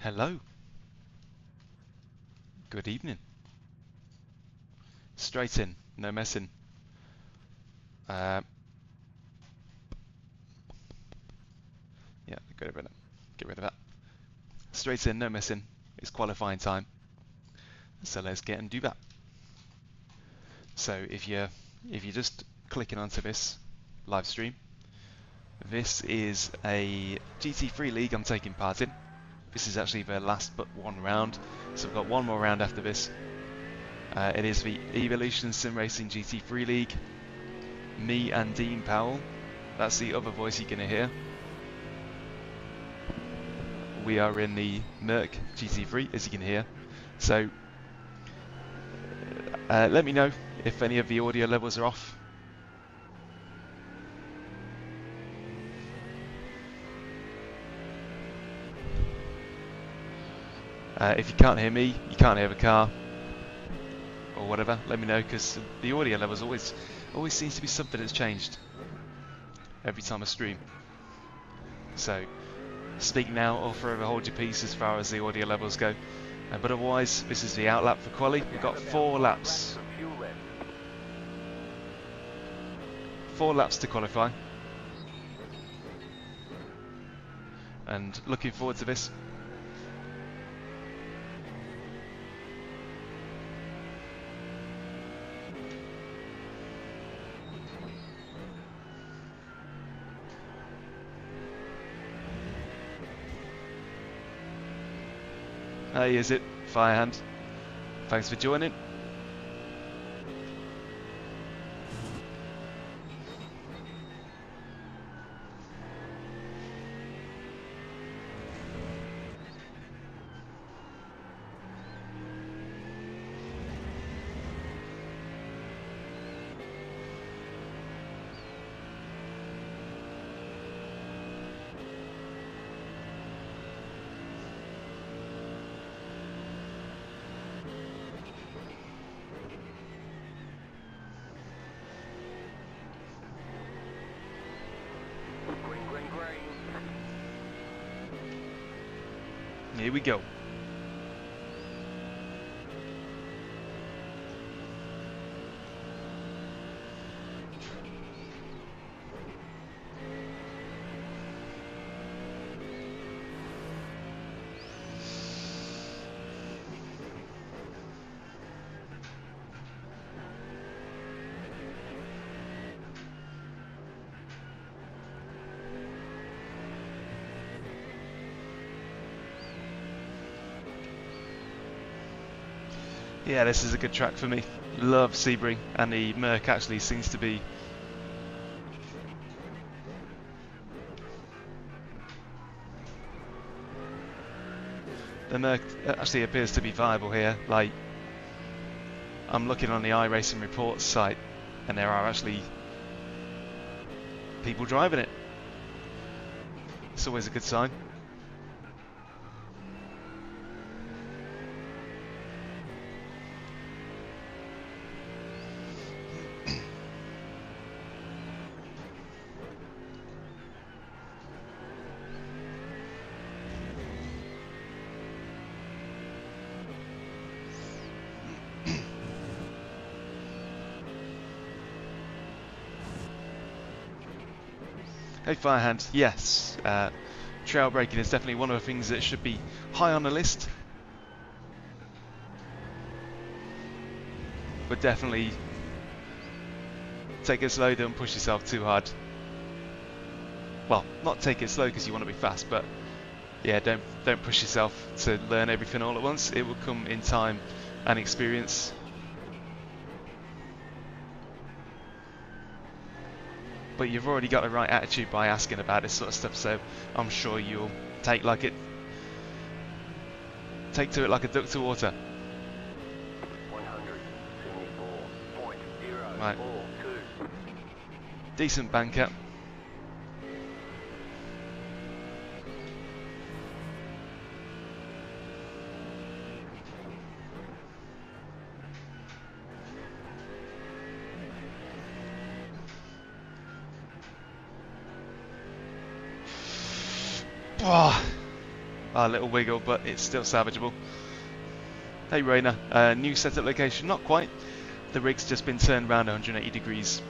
Hello. Good evening. Straight in, no messing. Yeah, get rid of that. Straight in, no messing. It's qualifying time. So let's get and do that. So if you're just clicking onto this live stream, this is a GT3 league I'm taking part in. This is actually the last but one round, so we've got one more round after this. It is the Evolution Sim Racing GT3 League. Me and Dean Powell, that's the other voice you're going to hear. We are in the Merc GT3, as you can hear. So let me know if any of the audio levels are off. If you can't hear me, you can't hear the car, or whatever, let me know, because the audio levels always seems to be something that's changed every time I stream. So speak now or forever hold your peace as far as the audio levels go. But otherwise, this is the outlap for quali. We've got 4 laps. 4 laps to qualify. And looking forward to this. Hey, is it? Firehand. Thanks for joining. Here we go. Yeah, this is a good track for me. Love Sebring, and the Merc actually seems to be the Merc actually appears to be viable here. Like, I'm looking on the iRacing Reports site, and there are actually people driving it. It's always a good sign. Hey Firehand, yes, trail braking is definitely one of the things that should be high on the list, but definitely take it slow, don't push yourself too hard. Well, not take it slow because you want to be fast, but yeah, don't push yourself to learn everything all at once. It will come in time and experience. But you've already got the right attitude by asking about this sort of stuff, so I'm sure you'll take to it like a duck to water. 174.042. Right. Decent banker. Oh, a little wiggle, but it's still salvageable. Hey Rainer, new setup location, not quite. The rig's just been turned around 180 degrees.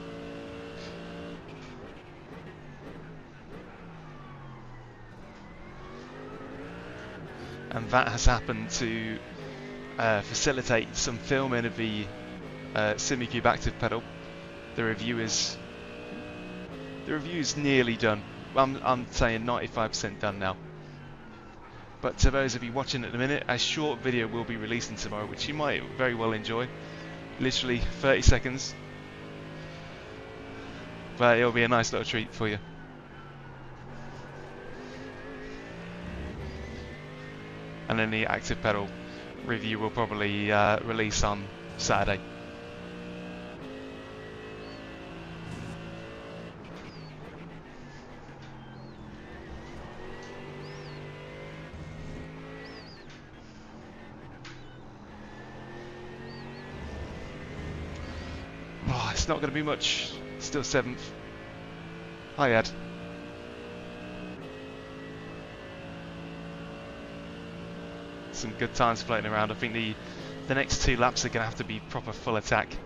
And that has happened to facilitate some filming of the Simucube ActivePedal. The review is nearly done. I'm saying 95% done now. But to those of you watching at the minute, a short video will be releasing tomorrow, which you might very well enjoy. Literally 30 seconds. But it'll be a nice little treat for you. And then the ActivePedal review will probably release on Saturday. Oh, it's not going to be much. Still 7th. Hi Ed. Some good times floating around. I think the next 2 laps are going to have to be proper full attack.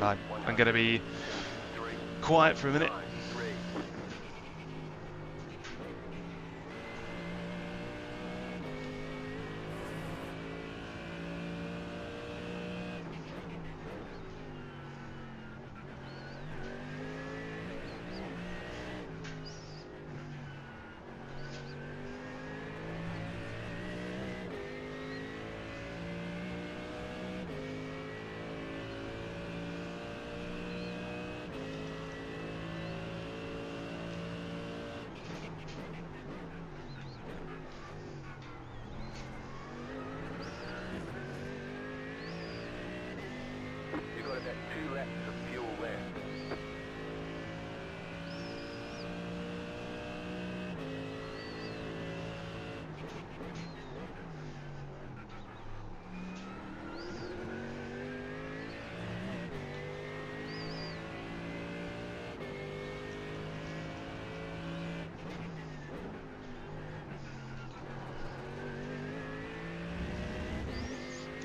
Right, I'm going to be quiet for a minute.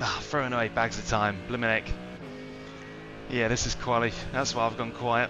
Ah, throwing away bags of time, blimmin' heck. Yeah, this is quali. That's why I've gone quiet.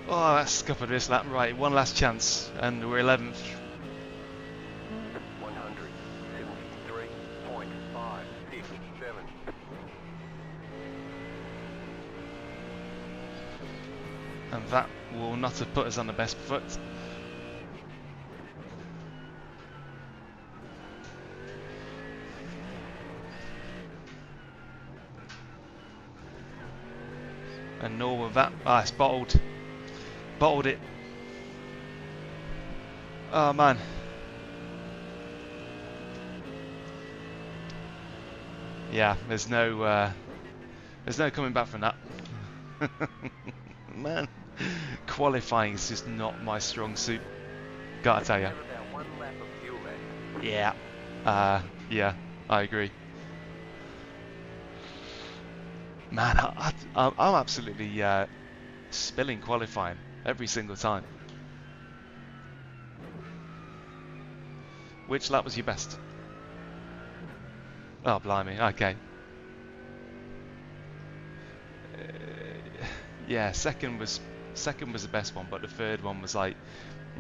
Oh, that's scuppered this lap. Right, one last chance, and we're 11th. 173.567. And that will not have put us on the best foot. And nor will that. Ah, it's bottled. Bottled it. Oh man. Yeah, there's no coming back from that. Man, qualifying is just not my strong suit. Gotta tell you. Yeah. Yeah, I agree. Man, I'm absolutely spilling qualifying every single time. Which lap was your best? Oh, blimey, okay. Yeah, second was the best one, but the third one was like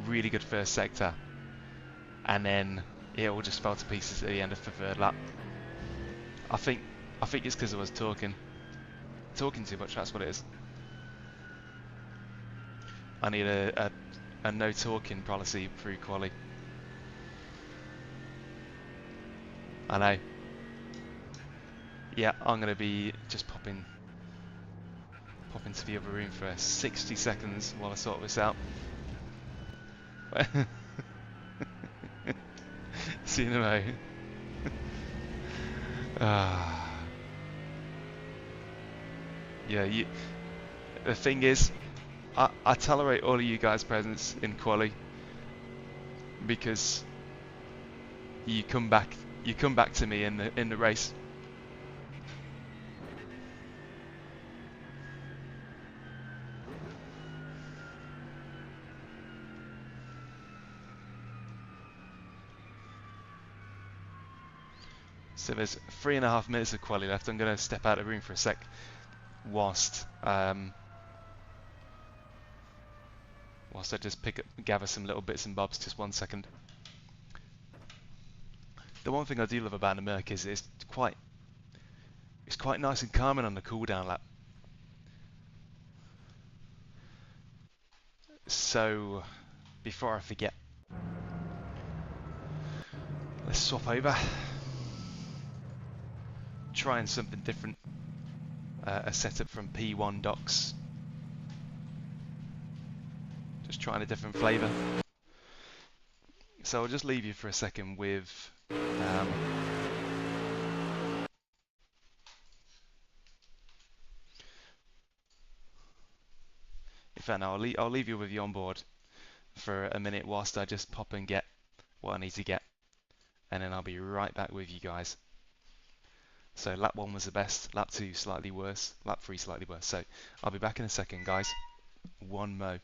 really good first sector, and then it all just fell to pieces at the end of the third lap. I think it's because I was talking too much. That's what it is. I need a no talking policy through quali. I know. Yeah, I'm gonna be just pop into the other room for 60 seconds while I sort this out. See you in a moment. Yeah, the thing is, I tolerate all of you guys' presence in quali because you come back to me in the race. So there's 3.5 minutes of quali left. I'm going to step out of the room for a sec whilst I just gather some little bits and bobs. Just 1 second. The one thing I do love about the Merc is it's quite nice and calming on the cooldown lap. So before I forget, let's swap over. Trying something different. A setup from P1 Docs. Just trying a different flavour. So I'll just leave you for a second with in fact, no, I'll leave you with the onboard for a minute whilst I just pop and get what I need to get, and then I'll be right back with you guys. So lap 1 was the best, lap 2 slightly worse, lap 3 slightly worse. So I'll be back in a second, guys. One mo.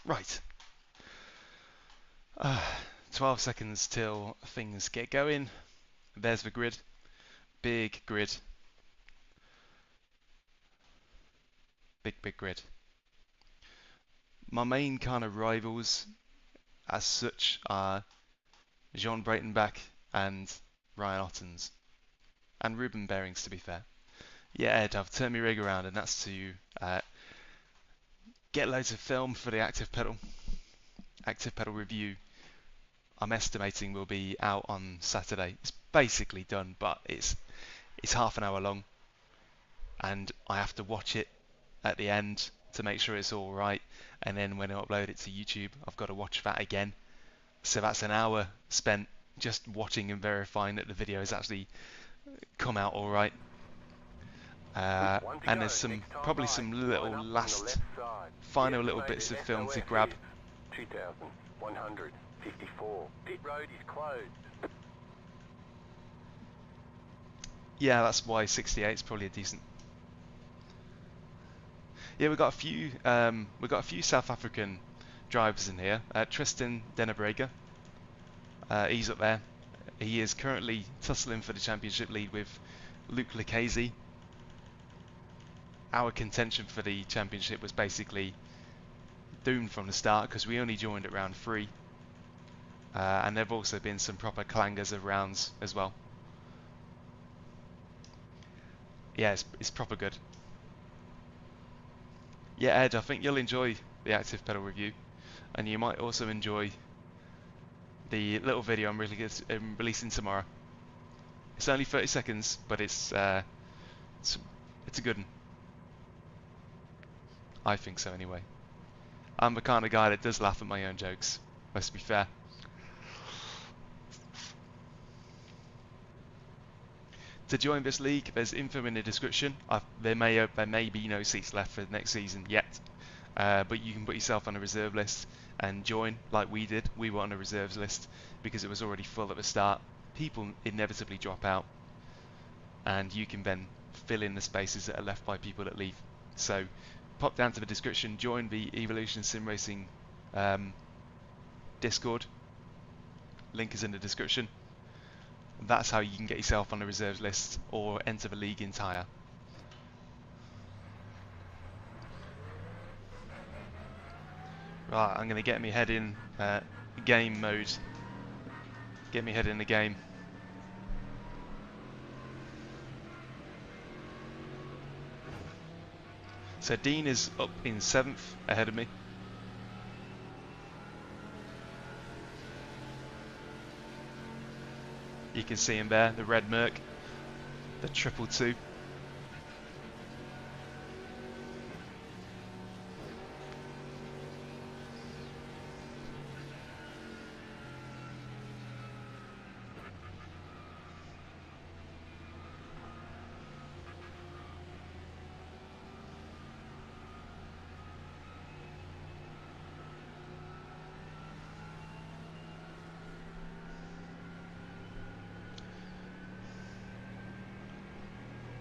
Right. 12 seconds till things get going. There's the grid. Big grid. Big grid. My main kind of rivals as such are Jean Breitenbach and Ryan Ottens. And Ruben Behrings, to be fair. Yeah, Ed, I've turned my rig around, and that's to get loads of film for the ActivePedal. ActivePedal review, I'm estimating, will be out on Saturday. It's basically done, but it's half an hour long, and I have to watch it at the end to make sure it's all right. And then when I upload it to YouTube, I've got to watch that again. So that's an hour spent just watching and verifying that the video has actually come out all right. And there's some probably some little last final little bits of film to grab. 2154. Pit road is closed. Yeah, that's why 68 is probably a decent. Yeah, we've got a few South African drivers in here. Tristan Dennebrega, he's up there. He is currently tussling for the championship lead with Luke Lucchese. Our contention for the championship was basically doomed from the start because we only joined at round 3. And there have also been some proper clangers of rounds as well. Yeah, it's proper good. Yeah, Ed, I think you'll enjoy the ActivePedal review, and you might also enjoy the little video I'm releasing tomorrow. It's only 30 seconds, but it's a good one. I think so anyway. I'm the kind of guy that does laugh at my own jokes, let's be fair. To join this league, there's info in the description. There may be no seats left for the next season yet, but you can put yourself on a reserve list and join like we did. We were on a reserves list because it was already full at the start. People inevitably drop out, and you can then fill in the spaces that are left by people that leave. So pop down to the description, join the Evolution Sim Racing Discord. Link is in the description. That's how you can get yourself on the reserves list or enter the league entire. Right, I'm going to get me head in game mode. Get me head in the game. So Dean is up in 7th ahead of me. You can see him there, the red Merc, the 222.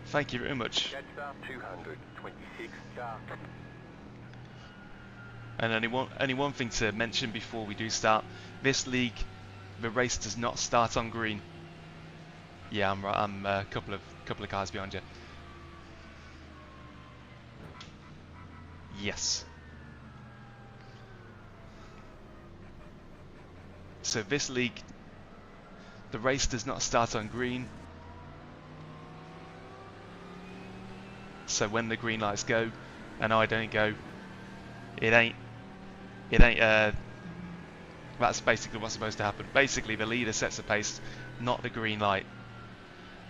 Thank you very much. And only one thing to mention before we do start. This league, the race does not start on green. Yeah, I'm right. I'm a couple of cars behind you. Yes. So this league, the race does not start on green. So when the green lights go and I don't go, it ain't that's basically what's supposed to happen. Basically the leader sets the pace, not the green light.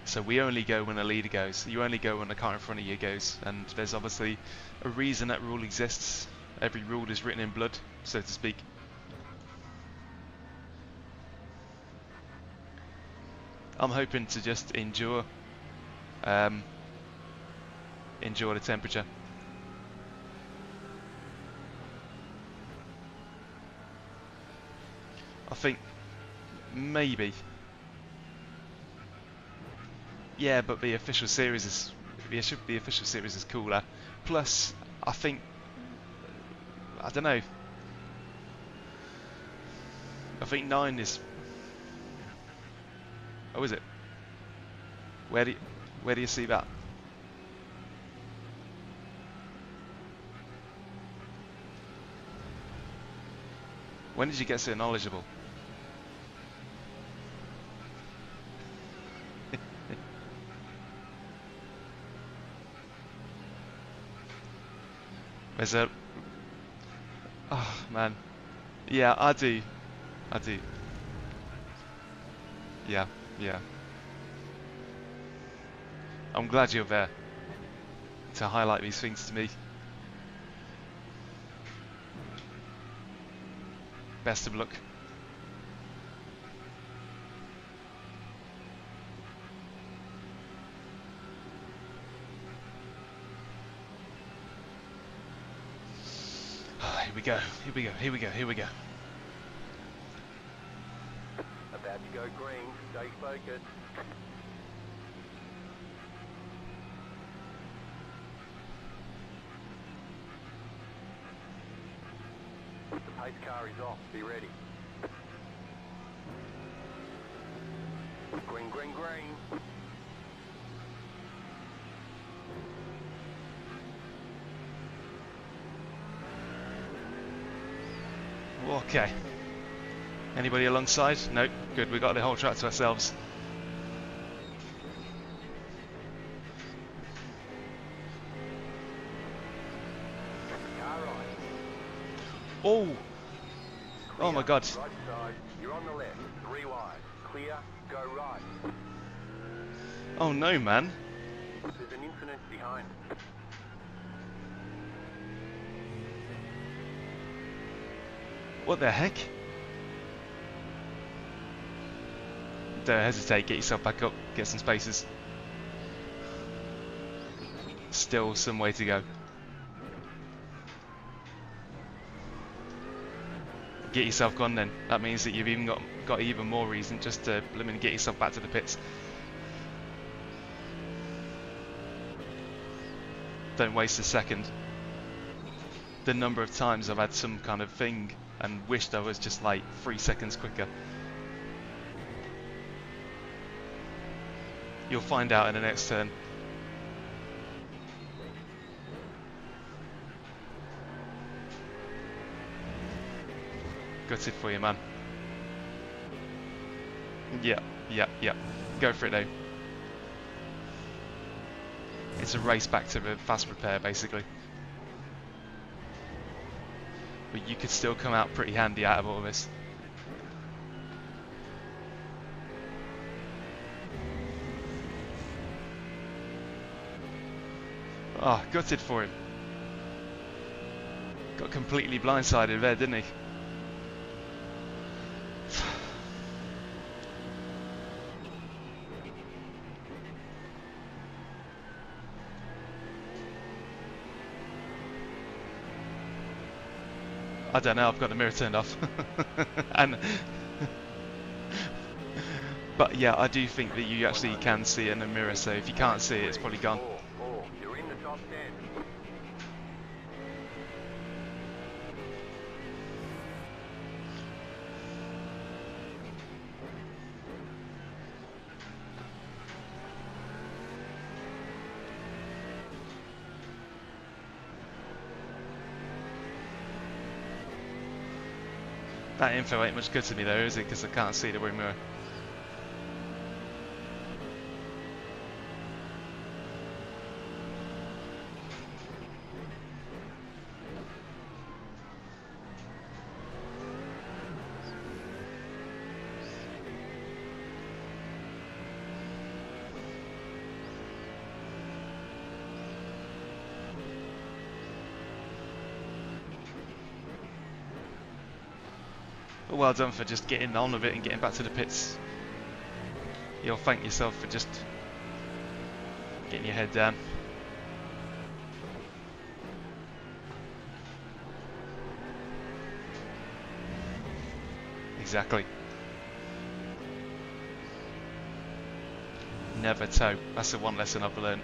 So we only go when the leader goes. You only go when the car in front of you goes, and there's obviously a reason that rule exists. Every rule is written in blood, so to speak. I'm hoping to just endure the temperature. I think maybe. Yeah, but the official series is cooler. Plus, I think, I don't know. I think 9 is. Oh, is it? Where do you see that? When did you get so knowledgeable? There's a... Oh, man. Yeah, I do. Yeah. I'm glad you're there to highlight these things to me. Best of luck. here we go, here we go, here we go, here we go. About to go green. Stay focused. The pace car is off. Be ready. Green, green, green. Okay. Anybody alongside? Nope. Good, we got the whole track to ourselves. Car right. Oh! Oh Clear. my god. Right side. You're on the left. 3 wide. Clear. Go right. Oh no, man. There's an incident behind. What the heck? Don't hesitate, get yourself back up, get some spaces. Still some way to go. Get yourself gone then. That means that you've even got even more reason just to get yourself back to the pits. Don't waste a second. The number of times I've had some kind of thing and wished I was just like 3 seconds quicker. You'll find out in the next turn. Gutted for you, man. Yeah. Go for it though. It's a race back to the fast repair, basically. But you could still come out pretty handy out of all of this. Oh, gutted for him. Got completely blindsided there, didn't he? I don't know, I've got the mirror turned off. And but yeah, I do think that you actually can see it in the mirror, so if you can't see it, it's probably gone. You're in the top 10. That info ain't much good to me though, is it? Because I can't see the rear mirror. But well done for just getting on with it and getting back to the pits. You'll thank yourself for just getting your head down. Exactly. Never tow. That's the one lesson I've learned.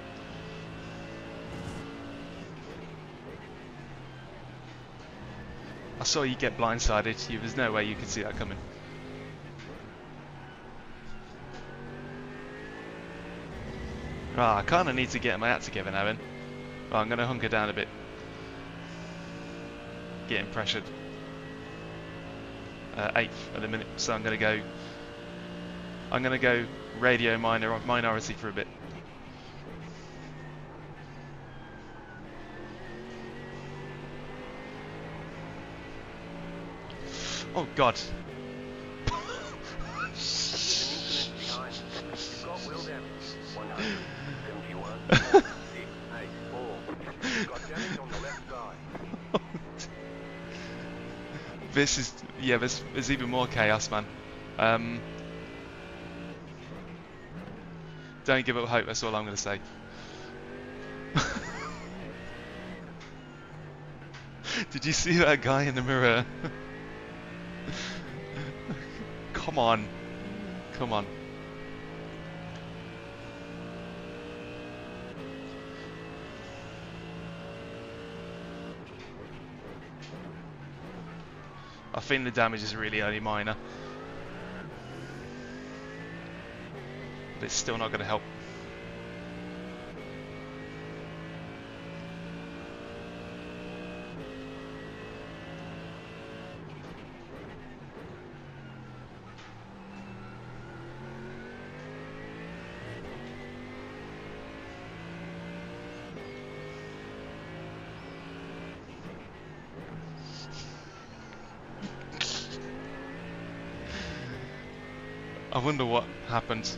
I saw you get blindsided. There's no way you could see that coming. I kind of need to get my act together now then. I'm going to hunker down a bit. Getting pressured. 8th at the minute, so I'm going to go radio minority for a bit. Oh God. This is, yeah, there's even more chaos, man. Don't give up hope, that's all I'm going to say. Did you see that guy in the mirror? Come on. Come on. I think the damage is really only minor. But it's still not going to help. I wonder what happened.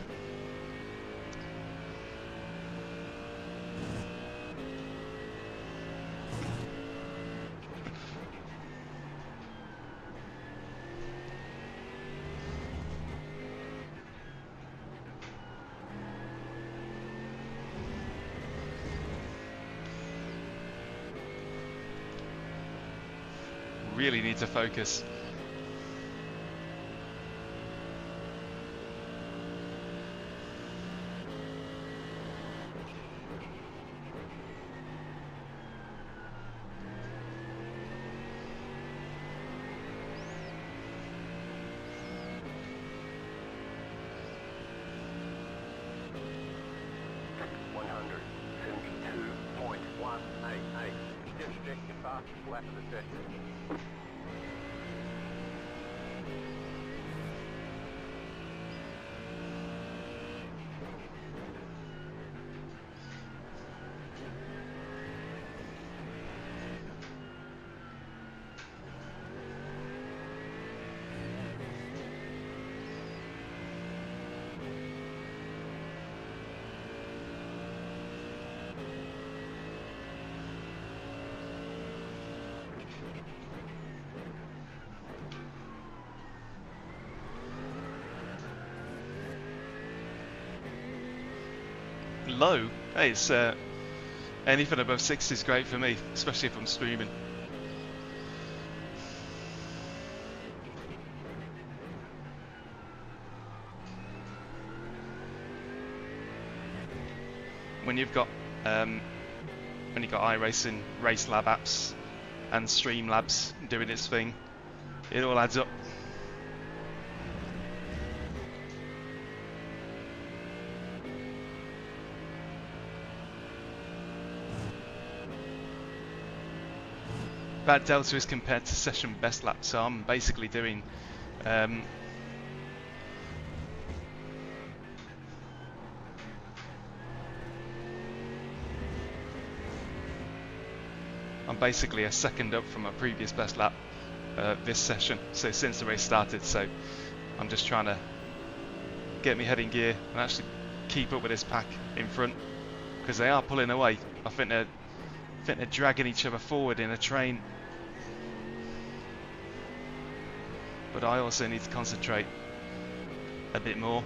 Really need to focus. Lap of the session. Low? Hey, it's anything above 60 is great for me, especially if I'm streaming. When you've got iRacing, Race Lab apps, and Streamlabs doing its thing, it all adds up. That delta is compared to session best lap, so I'm basically doing I'm basically a second up from my previous best lap this session, so since the race started, so I'm just trying to get my head in gear and actually keep up with this pack in front, because they are pulling away. I think they're dragging each other forward in a train. But I also need to concentrate a bit more.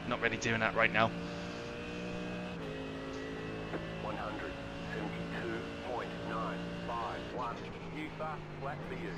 Not really doing that right now. 172.951. Yeehaw, flat for you.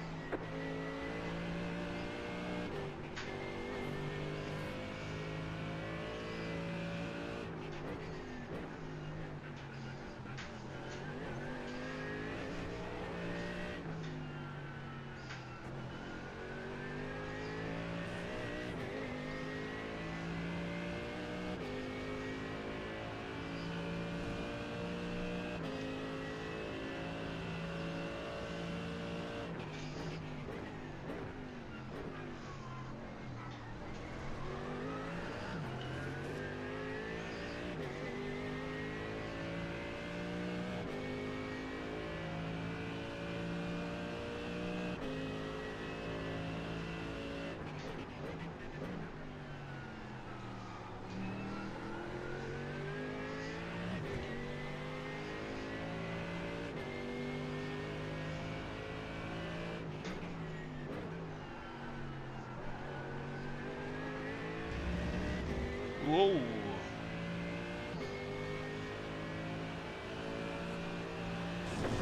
Whoa!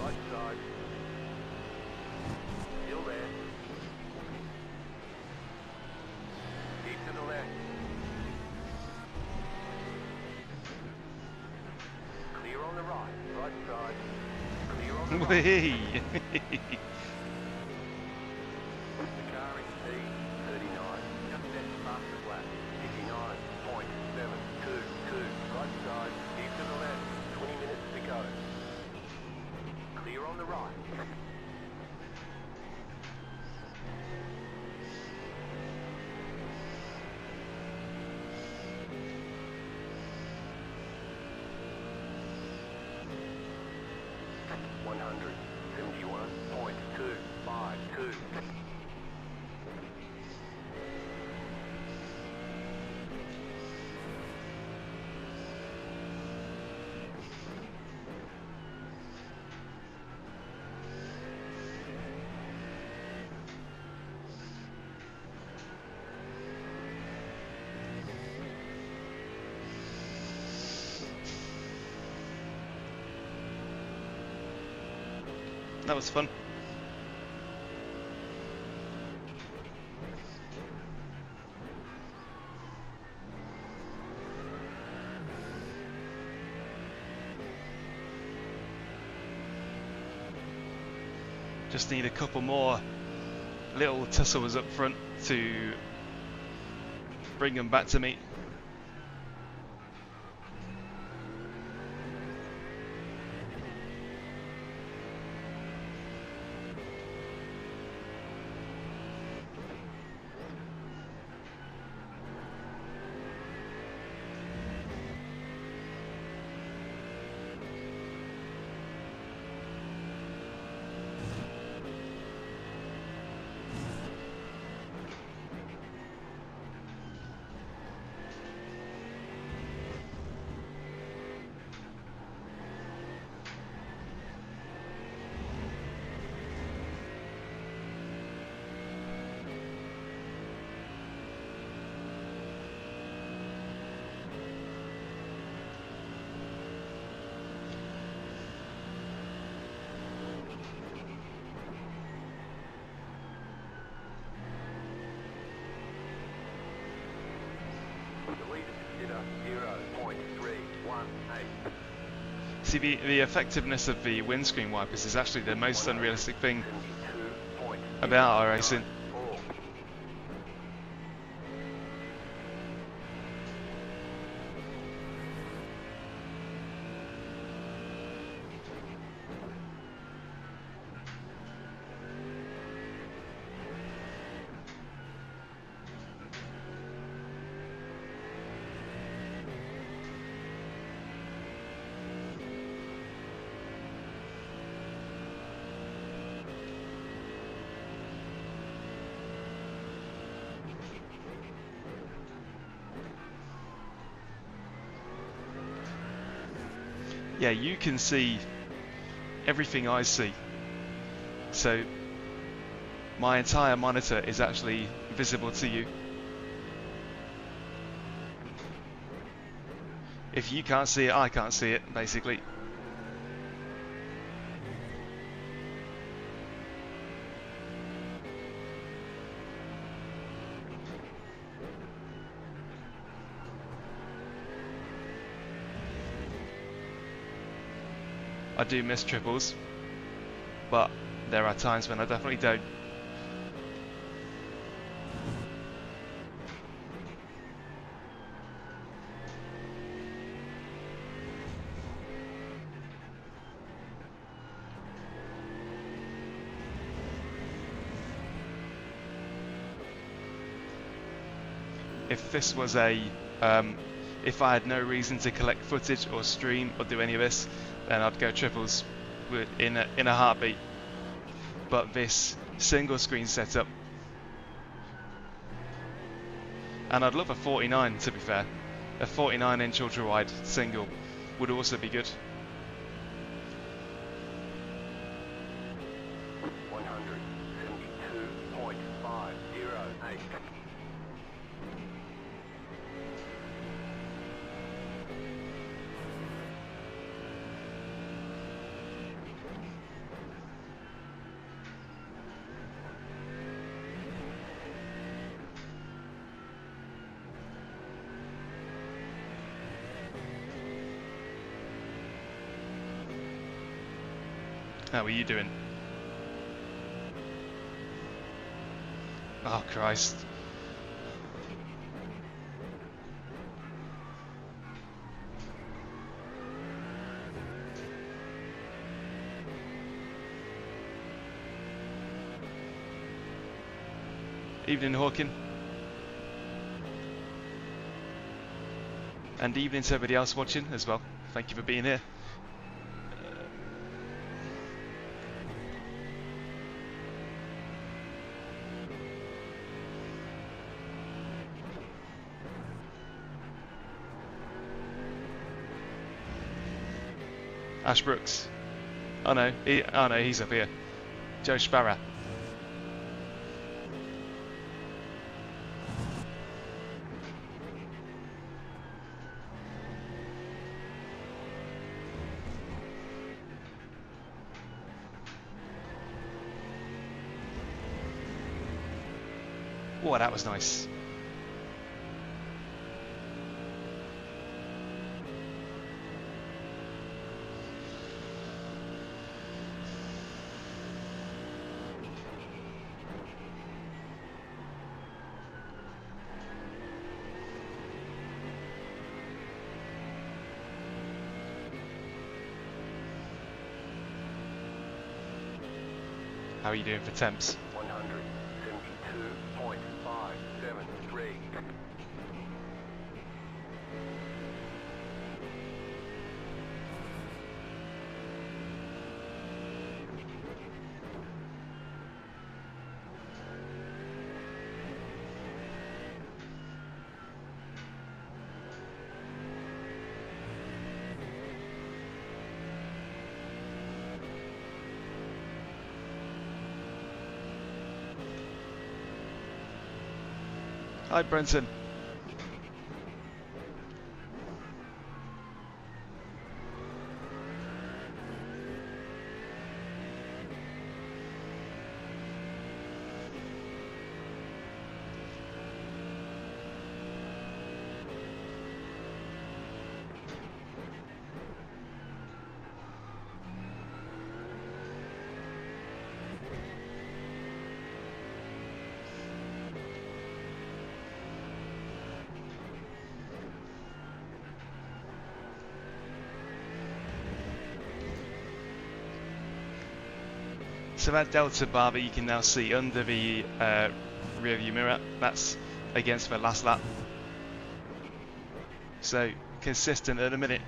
Right side. Whee! The car is P39, just set fastest lap, 59.722. Right side, keep to the left, 20 minutes to go. Clear on the right. That was fun. Just need a couple more little tussles up front to bring them back to me. See, the effectiveness of the windscreen wipers is actually the most unrealistic thing about iRacing. Yeah, you can see everything I see. So my entire monitor is actually visible to you. If you can't see it, I can't see it, basically. I do miss triples, but there are times when I definitely don't. If this was a, if I had no reason to collect footage or stream or do any of this, then I'd go triples in a heartbeat. But this single screen setup, and I'd love a 49 to be fair, a 49-inch ultra wide single would also be good. 172.508. How are you doing? Oh Christ. Evening, Hawkin. And evening to everybody else watching as well. Thank you for being here. Ash Brooks. Oh no, he's up here. Joe Sparrow. Oh, that was nice. How are you doing for temps? 172.573. Hi, Brenton. So that delta bar that you can now see under the rear view mirror, that's against the last lap. So consistent at a minute.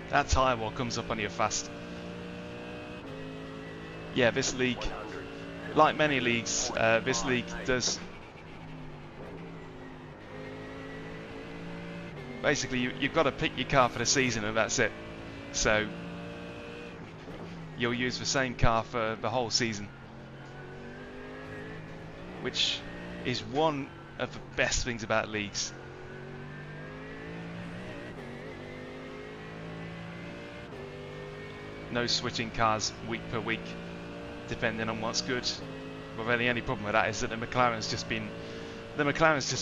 That tyre wall comes up on you fast. Yeah, this league, like many leagues, this league does... Basically, you've got to pick your car for the season and that's it. So, you'll use the same car for the whole season. Which is one of the best things about leagues. No switching cars week per week, depending on what's good. Well, the only problem with that is that the McLaren's just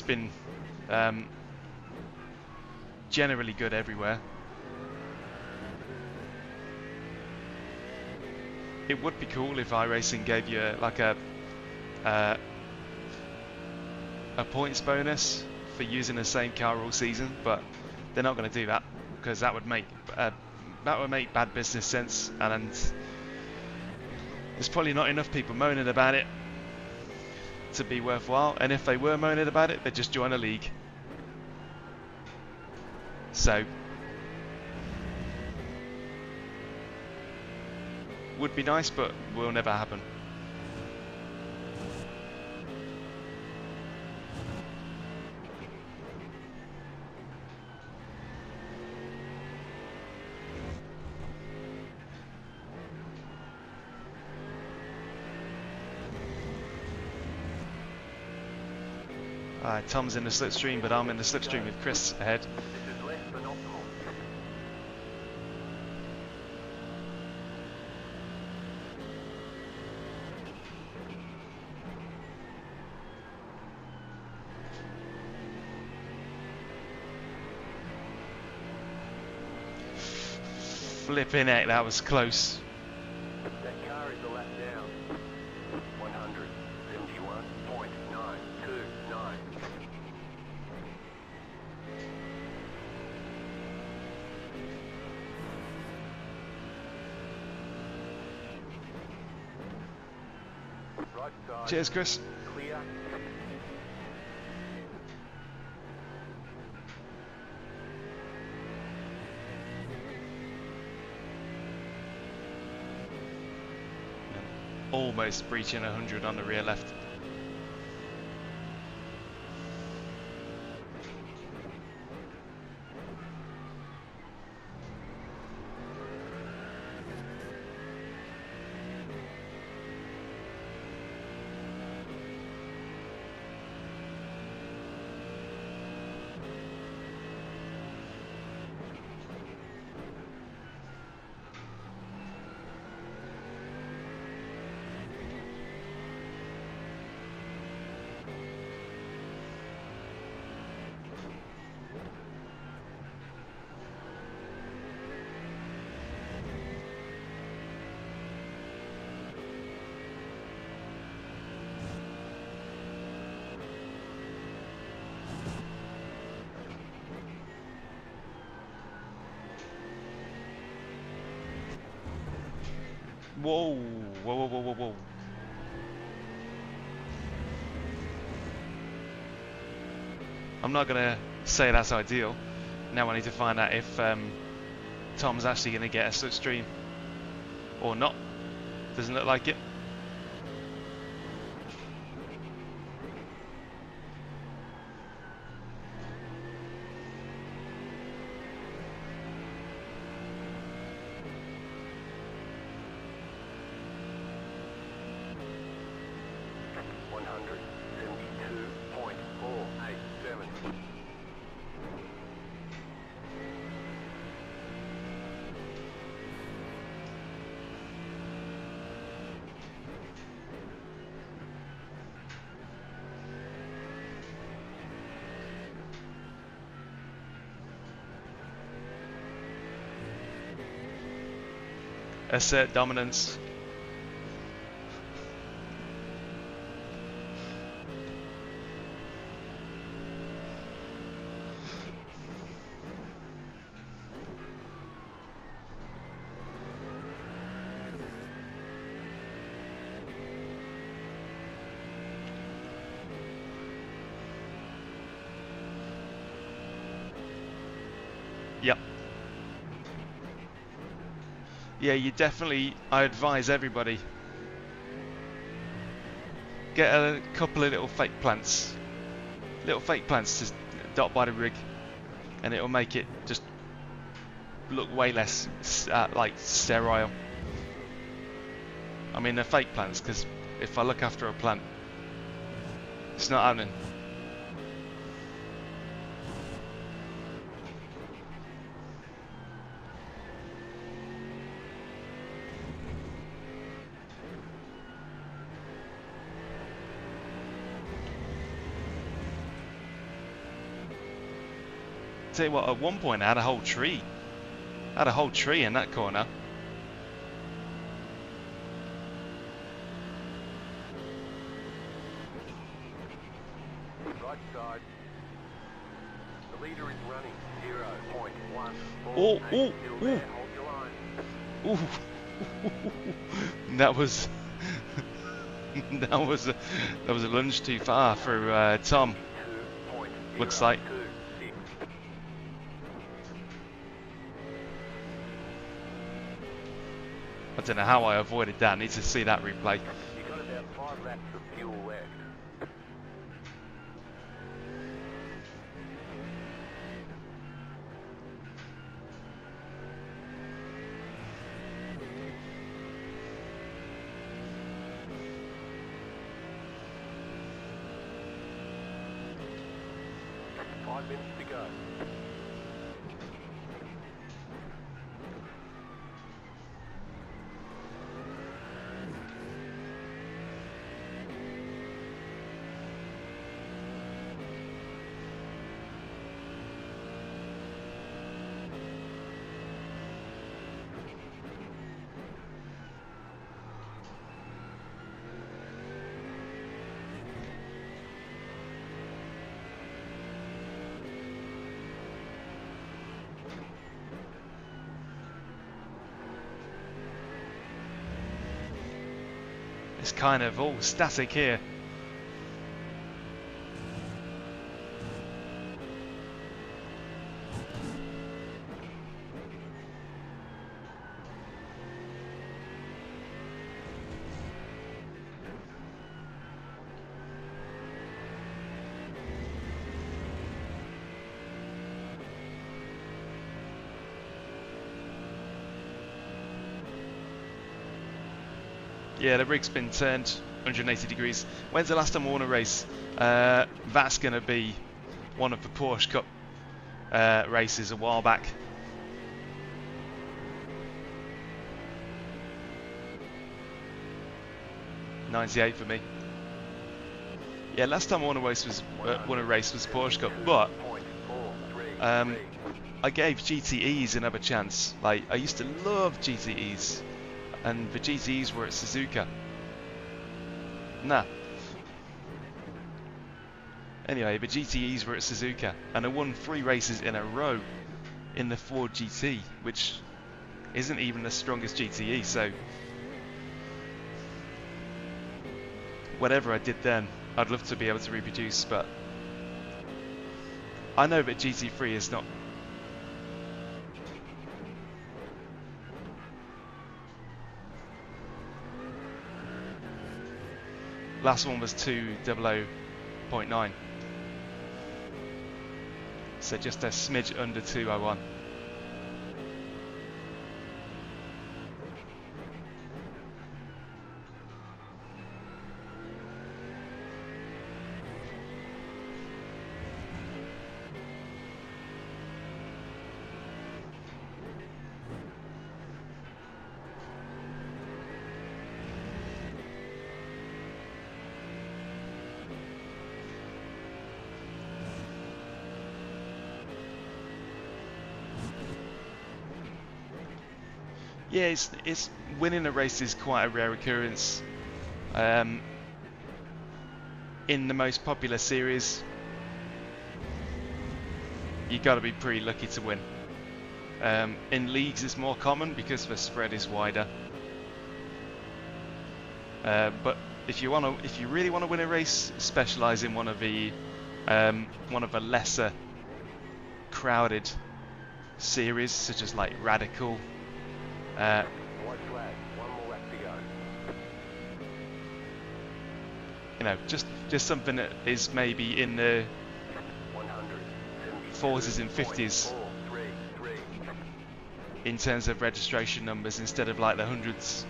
been generally good everywhere. It would be cool if iRacing gave you like a points bonus for using the same car all season, but they're not going to do that because that would make bad business sense, and there's probably not enough people moaning about it to be worthwhile. And if they were moaning about it, they'd just join a league. So would be nice, but will never happen. Tom's in the slipstream, but I'm in the slipstream with Chris ahead. This is less than optimal. Flipping heck, that was close. That car is a lap down. 171.929. Right side. Cheers, Chris. Clear. Almost breaching 100 on the rear left. Whoa, whoa, whoa, whoa, whoa, whoa. I'm not gonna say that's ideal. Now I need to find out if Tom's actually gonna get a slipstream or not. Doesn't look like it. Assert dominance. Yep. Yeah, you definitely, I advise everybody, get a couple of little fake plants to dot by the rig, and it'll make it just look way less like sterile. I mean, they're fake plants because if I look after a plant, it's not happening. Tell you what, at one point I had a whole tree. I had a whole tree in that corner. Right side. The leader is running 0.1. Oh, Still oh, there. oh. Hold your line. Ooh. That was that was a lunge too far for Tom. Looks like. I don't know how I avoided that. I need to see that replay. You got about 5 laps of fuel left. 5 minutes to go. It's kind of all static here. Yeah, the rig's been turned 180 degrees. When's the last time I won a race? That's going to be one of the Porsche Cup races a while back. '98 for me. Yeah, last time I won a race was Porsche Cup, but I gave GTEs another chance. Like, I used to love GTEs. And the GTEs were at Suzuka. Nah. Anyway, the GTEs were at Suzuka, and I won 3 races in a row in the Ford GT, which isn't even the strongest GTE, so whatever I did then, I'd love to be able to reproduce, but I know that GT3 is not. Last one was 200.9, so just a smidge under 201. Yeah, it's winning a race is quite a rare occurrence. In the most popular series, you got to be pretty lucky to win. In leagues, it's more common because the spread is wider. But if you really want to win a race, specialize in one of the lesser crowded series, such as like Radical. White flag, 1 more lap to go. You know, just something that is maybe in the 40s and 50s in terms of registration numbers instead of like the hundreds.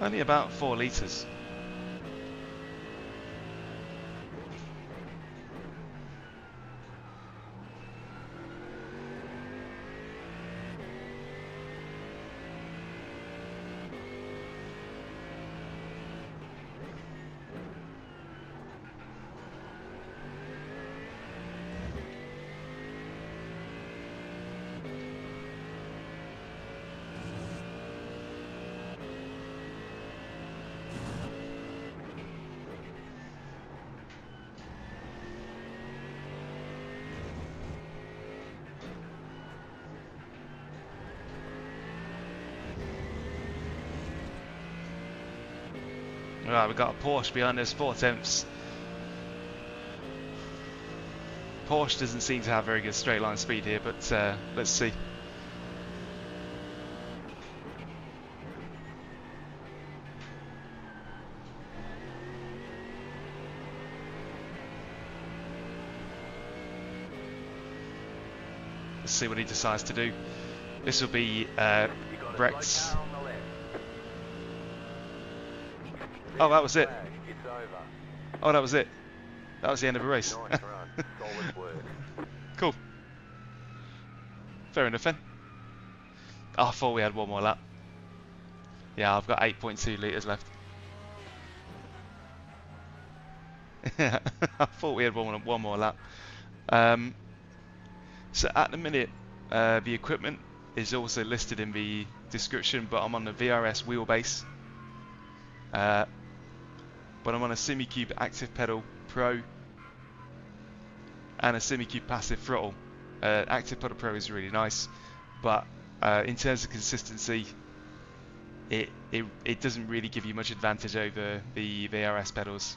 Only about 4 litres. Right, we've got a Porsche behind us, 4 tenths. Porsche doesn't seem to have very good straight line speed here, but let's see. Let's see what he decides to do. This will be Brecht's. Oh, that was it. Oh, that was it. That was the end of a race. Cool. Fair enough then. Oh, I thought we had one more lap. Yeah, I've got 8.2 litres left. I thought we had one more lap. So at the minute, the equipment is also listed in the description, but I'm on the VRS Wheelbase. But I'm on a Simucube ActivePedal Pro and a Simucube Passive Throttle. ActivePedal Pro is really nice, but in terms of consistency, it doesn't really give you much advantage over the VRS pedals.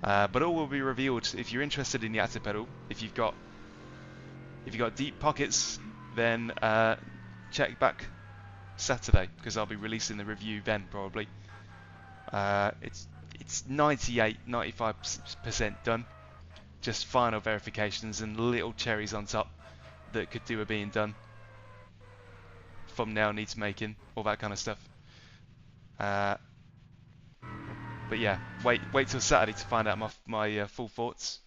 But all will be revealed if you're interested in the ActivePedal. If you've got deep pockets, then check back Saturday, because I'll be releasing the review then probably. It's 98-95% done. Just final verifications and little cherries on top that could do with being done. Thumbnail needs making, all that kind of stuff. But yeah, wait till Saturday to find out my full thoughts.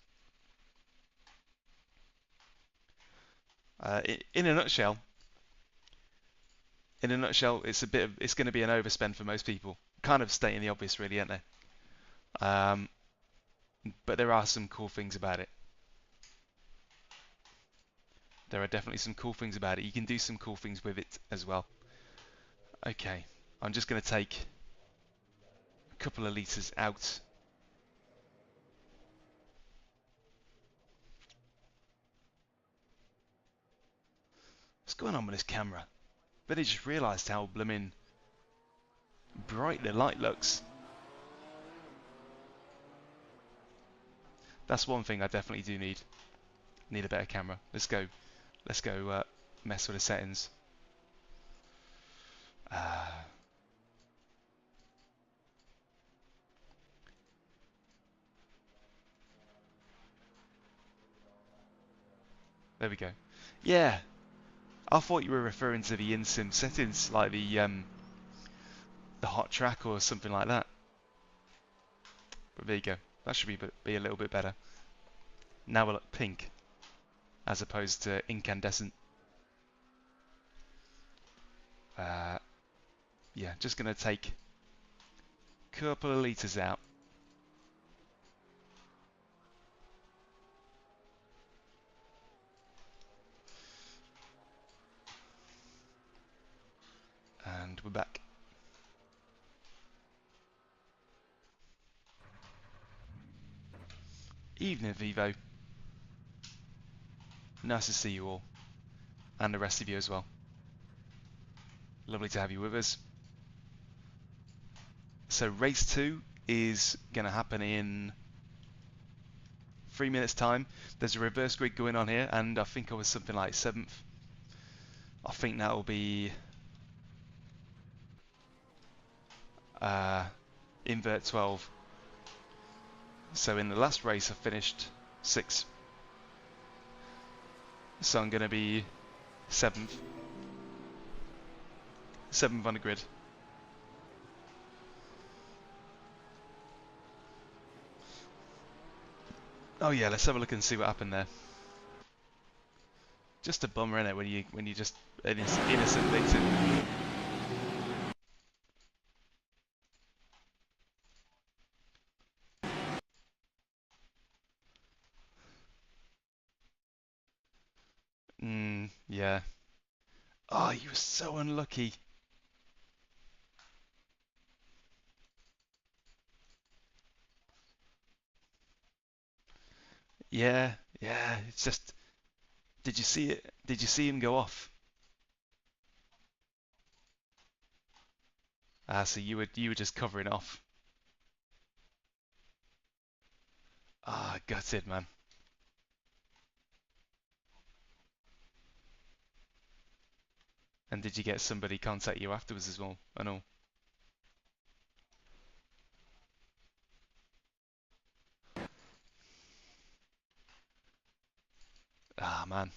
In a nutshell, it's going to be an overspend for most people. Kind of stating the obvious, really, aren't they? But there are some cool things about it. There are definitely some cool things about it. You can do some cool things with it as well. Okay, I'm just going to take a couple of litres out. What's going on with this camera? But I just realised how blooming bright the light looks. That's one thing I definitely do need. Need a better camera. Let's go mess with the settings. There we go. Yeah, I thought you were referring to the in-sim settings, like the hot track or something like that. But there you go. That should be a little bit better. Now we'll look pink, as opposed to incandescent. Yeah, just gonna take a couple of litres out. And we're back. Evening, Vivo. Nice to see you all. And the rest of you as well. Lovely to have you with us. So race 2 is going to happen in 3 minutes time. There's a reverse grid going on here, and I think I was something like 7th. I think that will be invert 12. So in the last race I finished 6th. So I'm going to be 7th. 7th on the grid. Oh yeah, let's have a look and see what happened there. Just a bummer, innit, when you just an innocent victim. Yeah. Oh, you were so unlucky. Yeah, yeah. It's just. Did you see it? Did you see him go off? Ah, so you were just covering off. Gutted, man. And did you get somebody contact you afterwards as well? And all? Ah, man.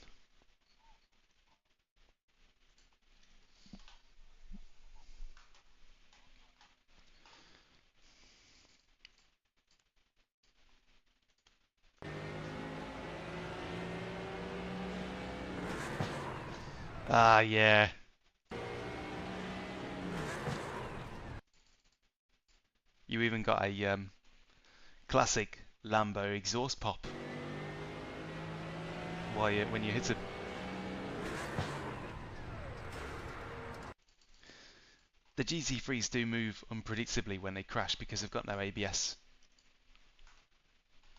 Ah, yeah. You even got a classic Lambo exhaust pop when you hit it. The GT3s do move unpredictably when they crash because they've got no ABS.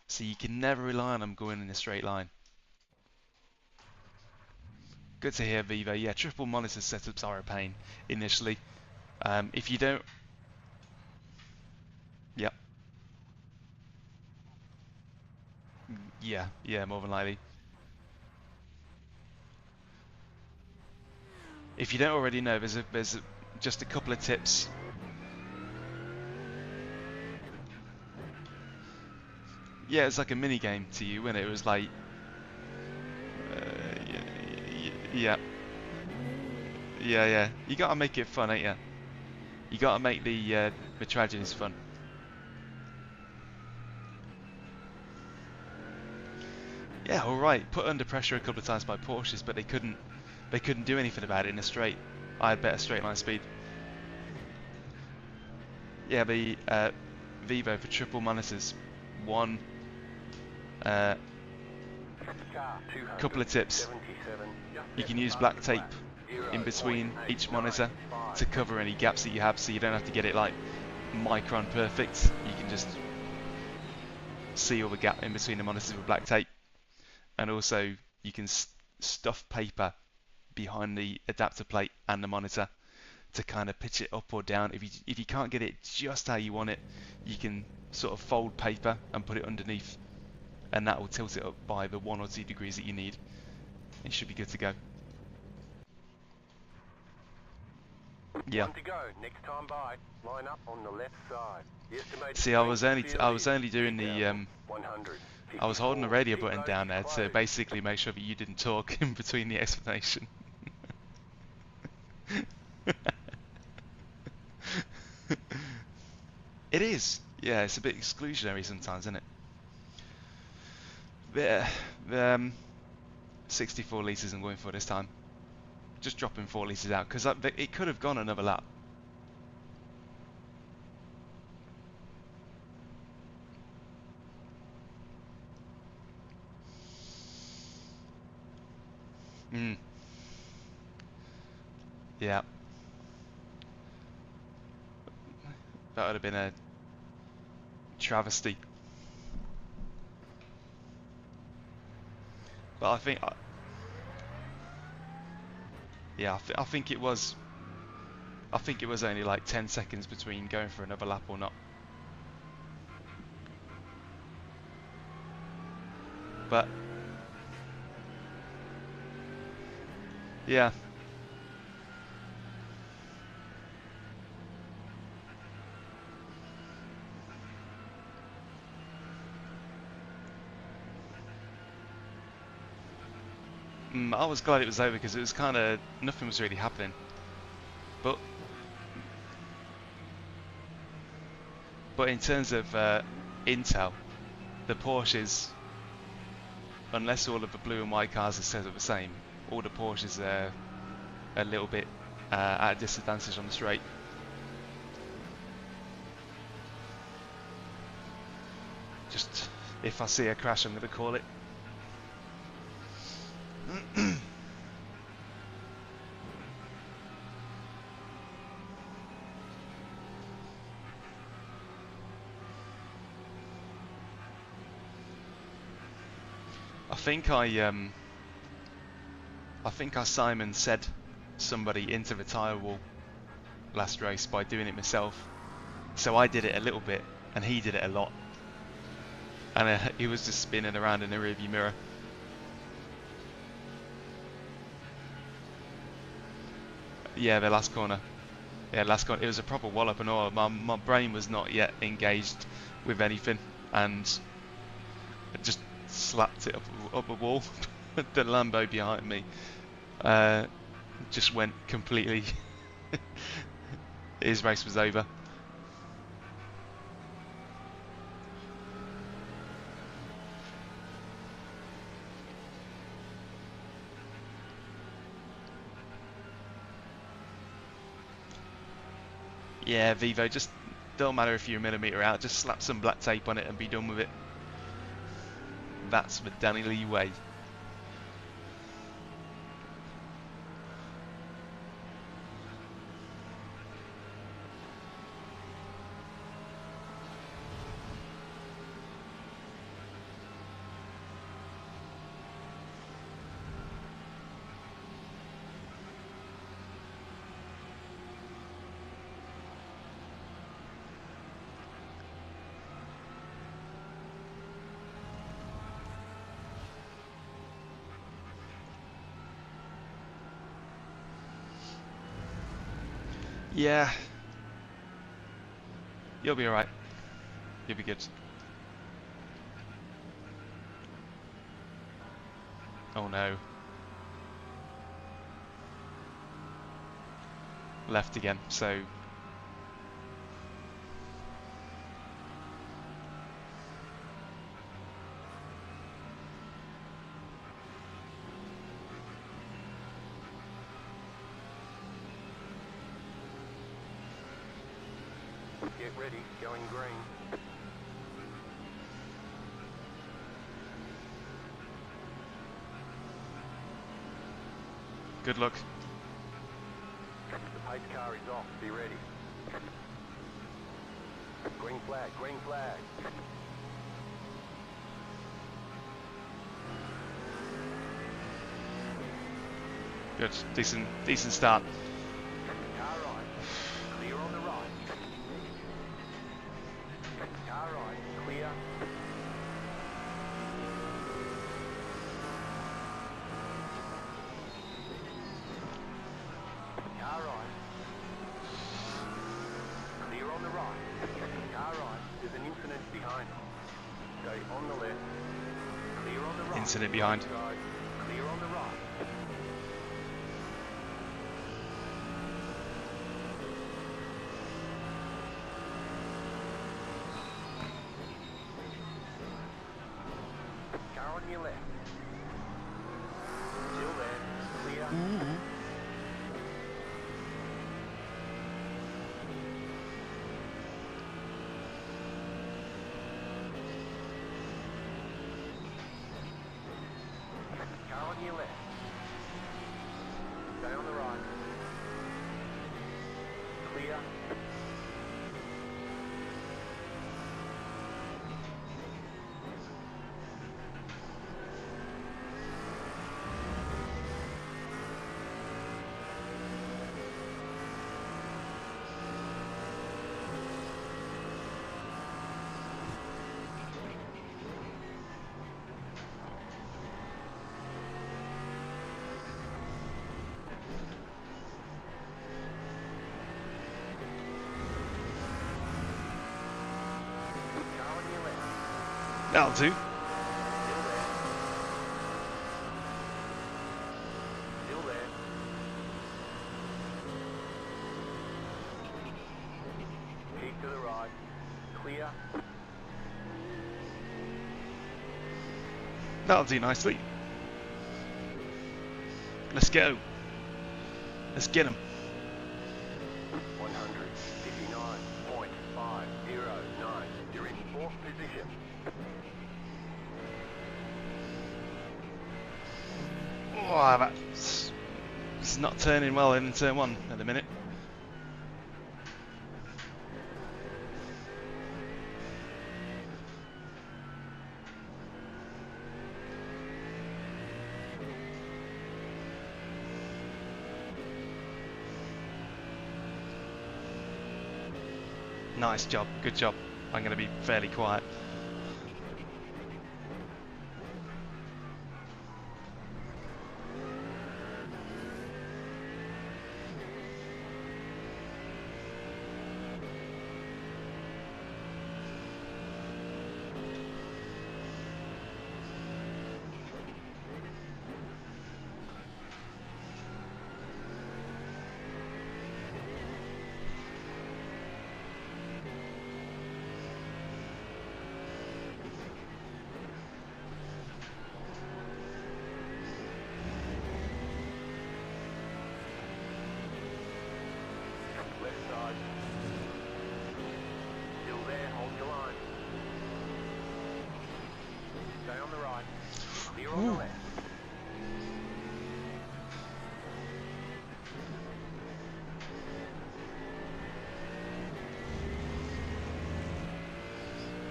So you can never rely on them going in a straight line. Good to hear, Vivo. Yeah, triple monitor setups are a pain initially. If you don't... Yep. Yeah, more than likely. If you don't already know, there's just a couple of tips. Yeah, it's like a mini game to you, when it was like, yeah. You gotta make it fun, ain't ya? You gotta make the tragedies fun. Yeah, all right. Put under pressure a couple of times by Porsches, but they couldn't do anything about it in a straight. I had better straight line speed. Yeah, the Vivo for triple monitors. One. Couple of tips. You can use black tape in between each monitor to cover any gaps that you have, so you don't have to get it like micron perfect. You can just seal the gap in between the monitors with black tape. And also you can stuff paper behind the adapter plate and the monitor to kind of pitch it up or down. If you can't get it just how you want it, you can sort of fold paper and put it underneath, and that will tilt it up by the 1 or 2 degrees that you need. It should be good to go. Yeah. One to go. Next time by, line up on the left side. See, I was only doing the I was holding the radio button down there to basically make sure that you didn't talk in between the explanation. It is. Yeah, it's a bit exclusionary sometimes, isn't it? The 64 litres I'm going for this time. Just dropping 4 litres out, because it could have gone another lap. Yeah. That would have been a travesty. But I think... yeah, I think it was... I think it was only like 10 seconds between going for another lap or not. But... yeah. I was glad it was over because it was kind of... nothing was really happening. But in terms of intel, the Porsches, unless all of the blue and white cars are set up the same, all the Porsches are a little bit at a disadvantage on the straight. Just, if I see a crash, I'm going to call it. I think I Simon said somebody into the tyre wall last race by doing it myself. So I did it a little bit and he did it a lot. and he was just spinning around in the rearview mirror. Yeah, the last corner. Yeah, last corner. It was a proper wallop and all. My brain was not yet engaged with anything, and I just slapped it up a wall. The Lambo behind me just went completely. His race was over. Yeah, Vivo, just don't matter if you're a millimetre out, just slap some black tape on it and be done with it. That's the Danny Lee way. Yeah. You'll be alright. You'll be good. Oh no. Left again, so... Get ready, going green. Good luck. The pace car is off, be ready. Green flag, green flag. Good. Decent start. Car right, clear on the right. Car right, clear. Car right. Clear on the right. Car right, there's an incident behind. Stay on the left. Clear on the right. Incident behind. Clear on the right. Car on your left. Still there. Clear. Car on your left. Stay on the right. Clear. Car on your left. That'll do. Still there. Still there. Keep to the right. Clear. That'll do nicely. Let's go. Let's get him. 159.509. You're in fourth position. Oh, that's it's not turning well in turn one at the minute. Nice job, good job. I'm going to be fairly quiet.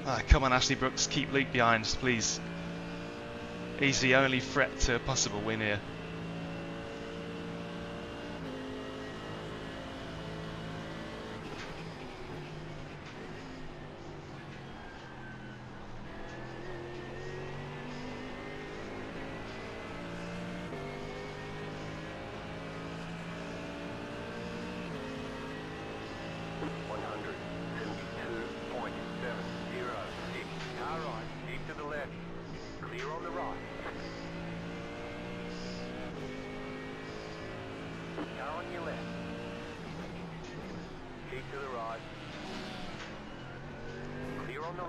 Ah, come on, Ashley Brooks, keep Luke behind, please. He's the only threat to a possible win here.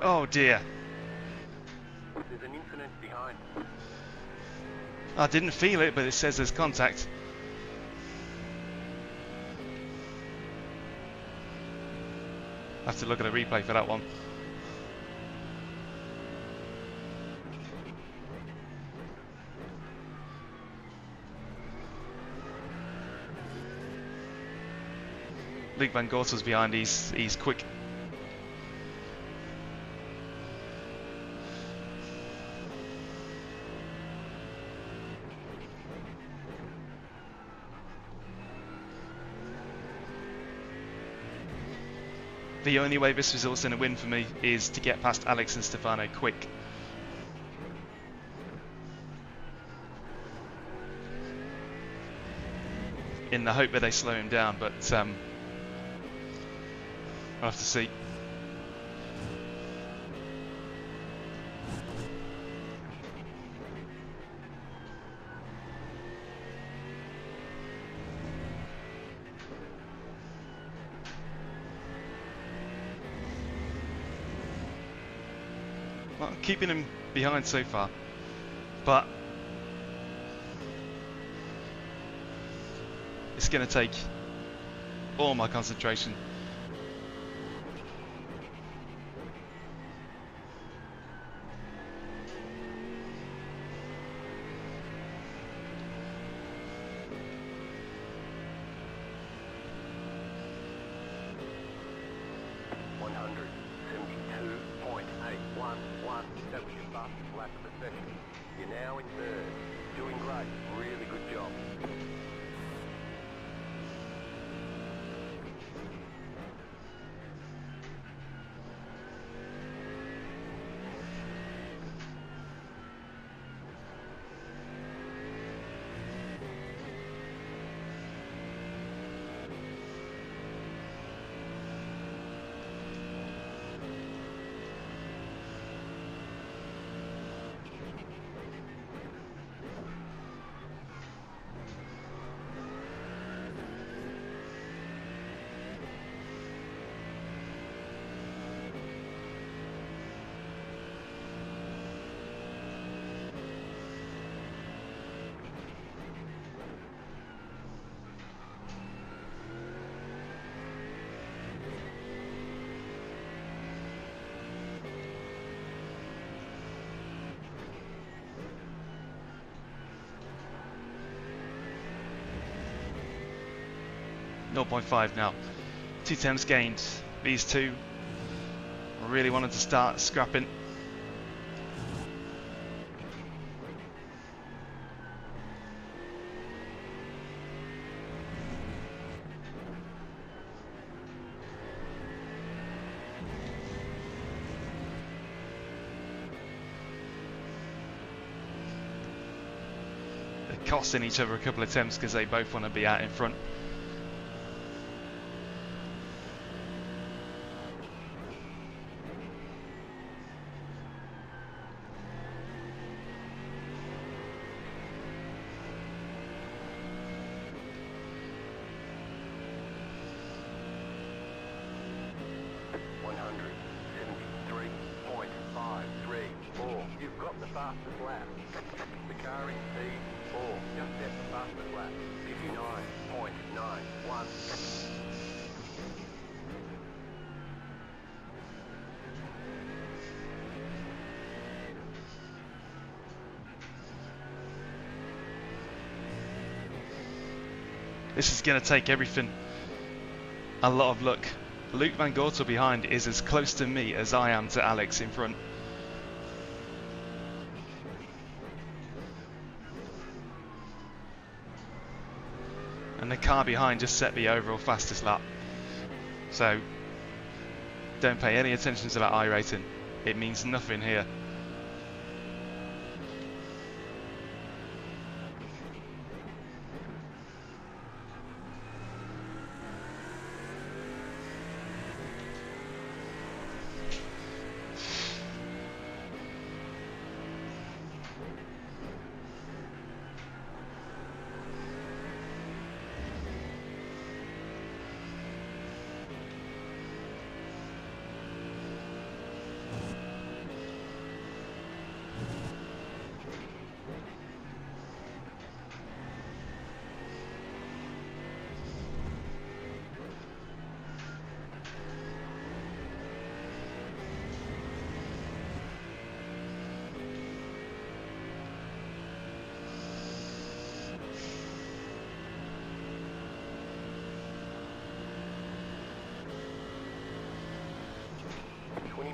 Oh dear. There's an infinite behind. I didn't feel it, but it says there's contact. I have to look at a replay for that one. Luke Van Gortel's behind, he's quick. The only way this results in a win for me is to get past Alex and Stefano quick. In the hope that they slow him down, but I'll have to see. Well, keeping him behind so far, but it's going to take all my concentration. That was your fastest lap of the session. You're now in third. Doing great. Really good job. .5 now. 2 temps gained. These two really wanted to start scrapping. They're costing each other a couple of temps because they both want to be out in front. Fastest lap. The car in P4 just set the fastest lap. 59.91. This is going to take everything. A lot of luck Luke Van Gortel behind is as close to me as I am to Alex in front. And the car behind just set the overall fastest lap. So don't pay any attention to that I rating. It means nothing here.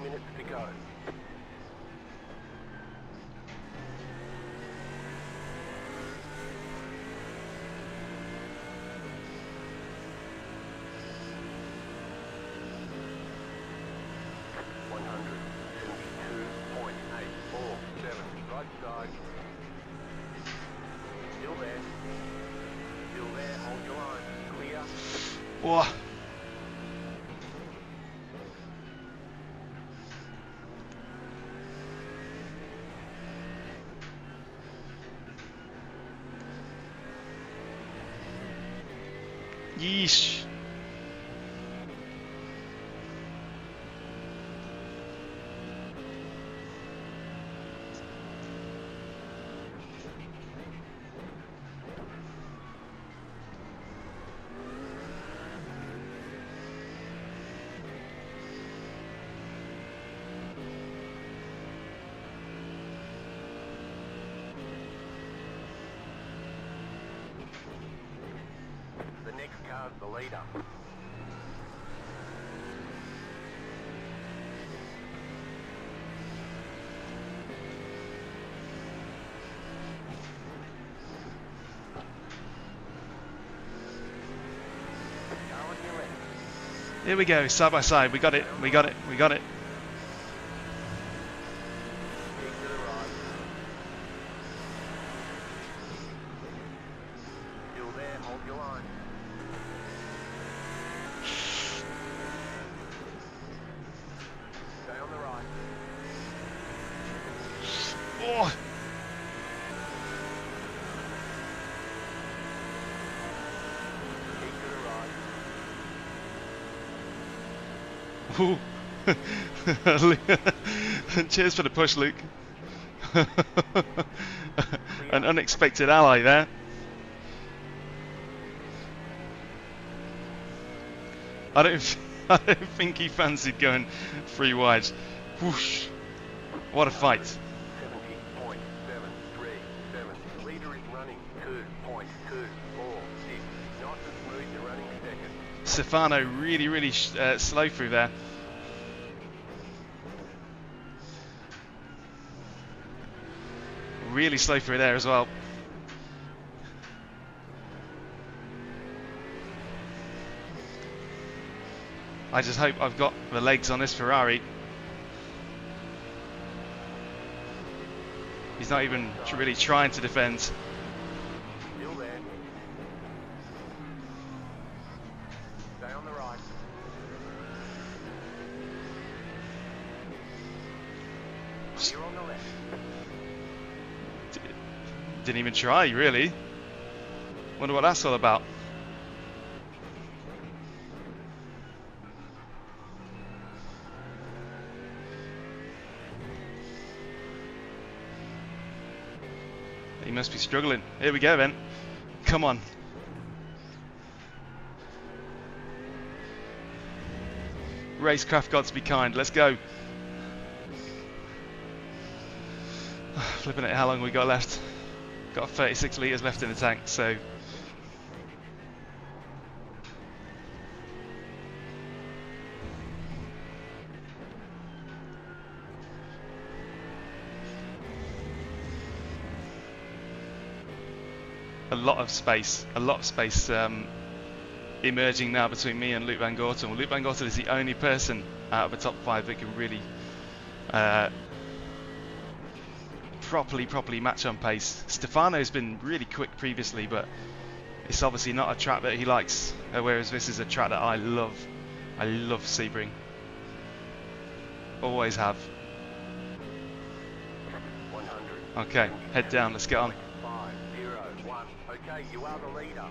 Minutes to go. Right side. Still there. Still there. Hold your line. Clear. Whoa. Yeesh. The next car's the leader. Here we go, side by side. We got it. We got it. We got it. Still there. Hold your line. Stay on the right. Oh. Keep to the right. Ooh. Cheers for the push, Luke. An unexpected ally there. I don't think he fancied going 3 wide. Whoosh. What a fight. 70.737. Leader is running 2.246. Nice and smooth, you're running second. Stefano really slow through there. Really slow through there as well. I just hope I've got the legs on this Ferrari. He's not even really trying to defend. Still there. Stay on the right. You're on the left. Didn't even try, really. Wonder what that's all about. He must be struggling. Here we go then. Come on. Racecraft gods be kind. Let's go. Flipping it, how long we got left? Got 36 litres left in the tank, so a lot of space emerging now between me and Luke Van Gorten. Well, Luke Van Gorten is the only person out of the top 5 that can really properly match on pace. Stefano's been really quick previously, but it's obviously not a track that he likes, whereas this is a track that I love. I love Sebring. Always have. 100. Okay, head down, let's get on. 501. Okay, you are the leader.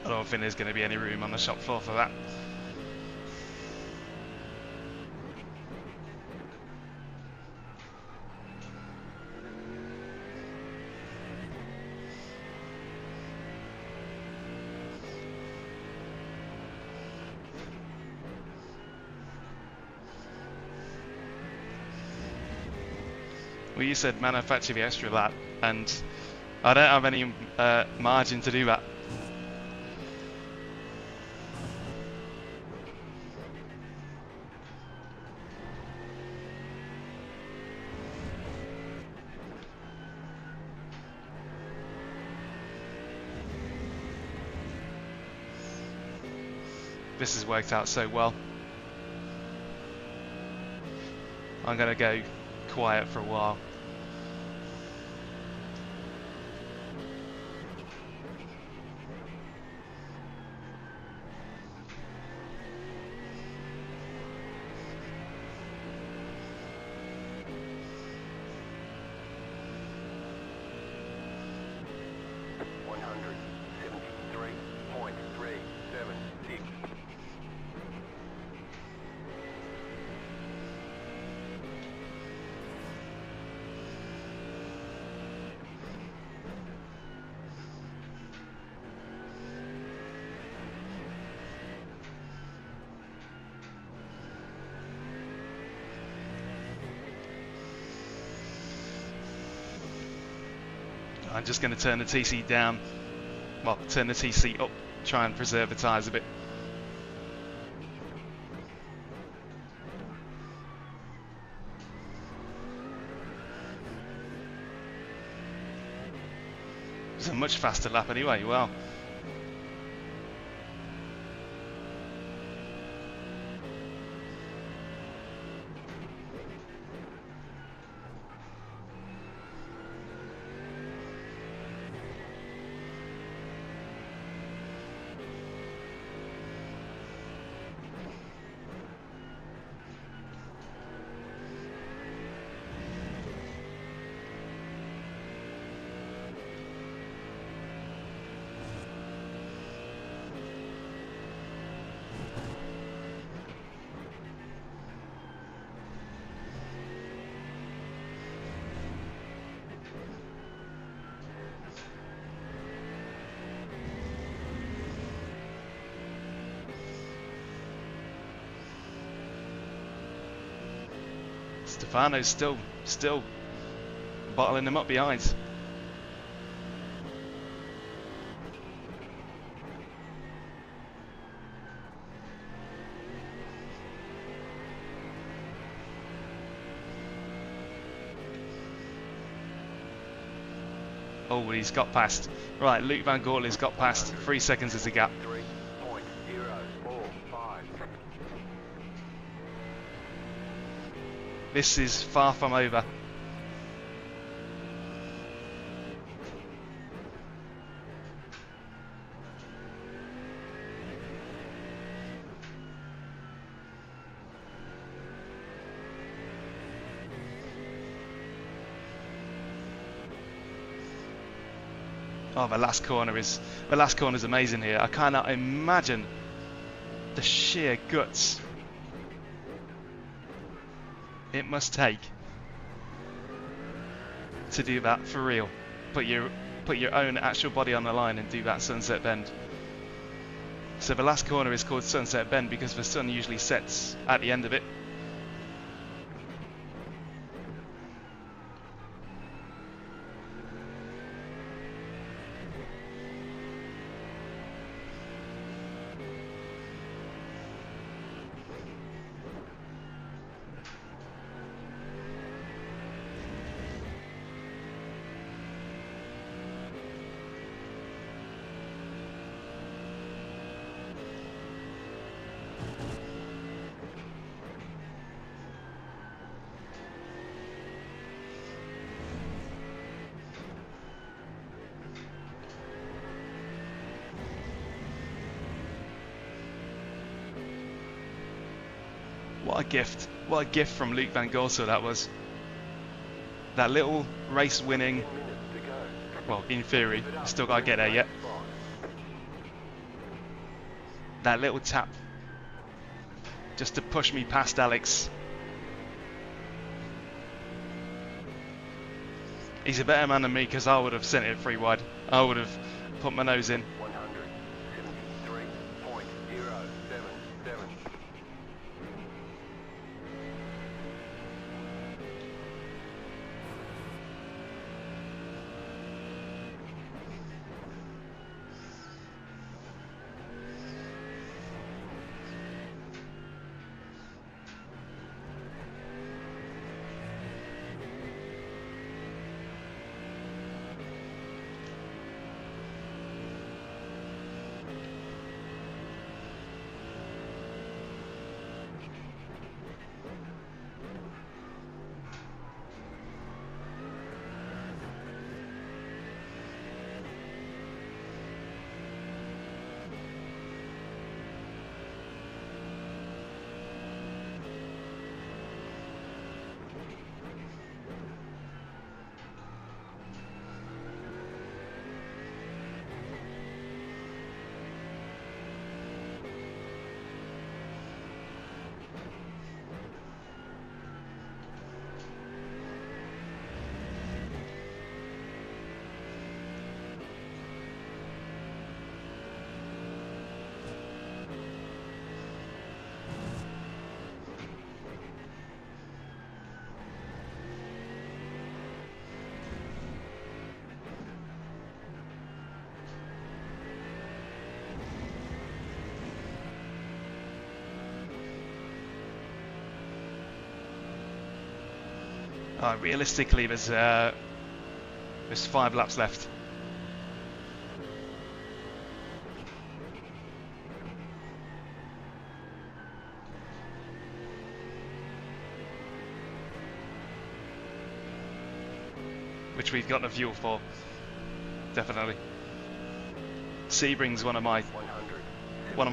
I don't think there's going to be any room on the shop floor for that. Well, you said manufacture the extra lap, and I don't have any margin to do that. This has worked out so well. I'm going to go quiet for a while. I'm just going to turn the TC down, well, turn the TC up, try and preserve the tyres a bit. It's a much faster lap anyway, wow. Stefano's still bottling them up behind. Oh, he's got past. Right, Luke Van Gorten's got past. 3 seconds is the gap. 3.045. This is far from over. Oh, the last corner is amazing here. I cannot imagine the sheer guts it must take to do that for real. Put your own actual body on the line and do that sunset bend. So the last corner is called Sunset Bend because the sun usually sets at the end of it. What a gift. What a gift from Luke Van Gorso that was. That little race winning, well, in theory, still got to get there yet. That little tap just to push me past Alex. He's a better man than me because I would have sent it 3 wide. I would have put my nose in. 173.077. Realistically, there's 5 laps left. Which we've got the fuel for, definitely. Sebring's one of my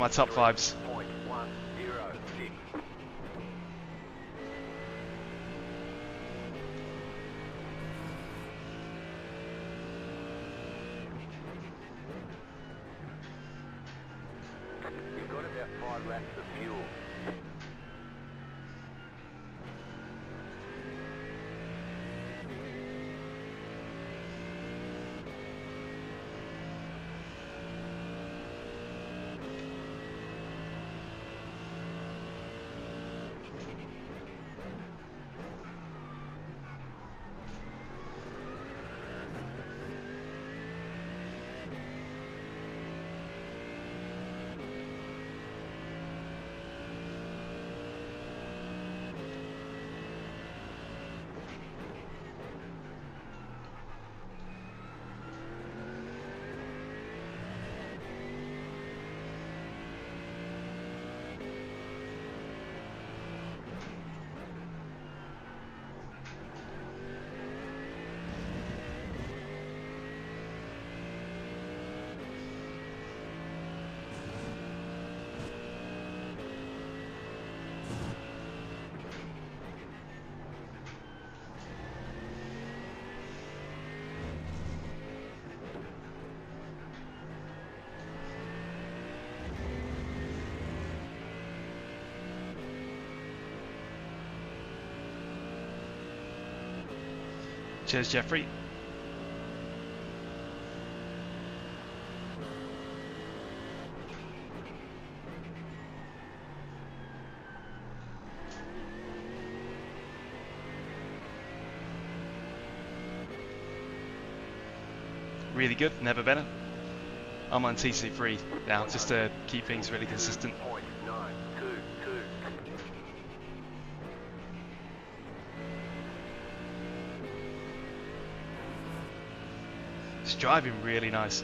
top 5s. You've got about 5 laps of fuel. Cheers, Jeffrey. Really good, never better. I'm on TC3 now, just to keep things really consistent. It's driving really nice.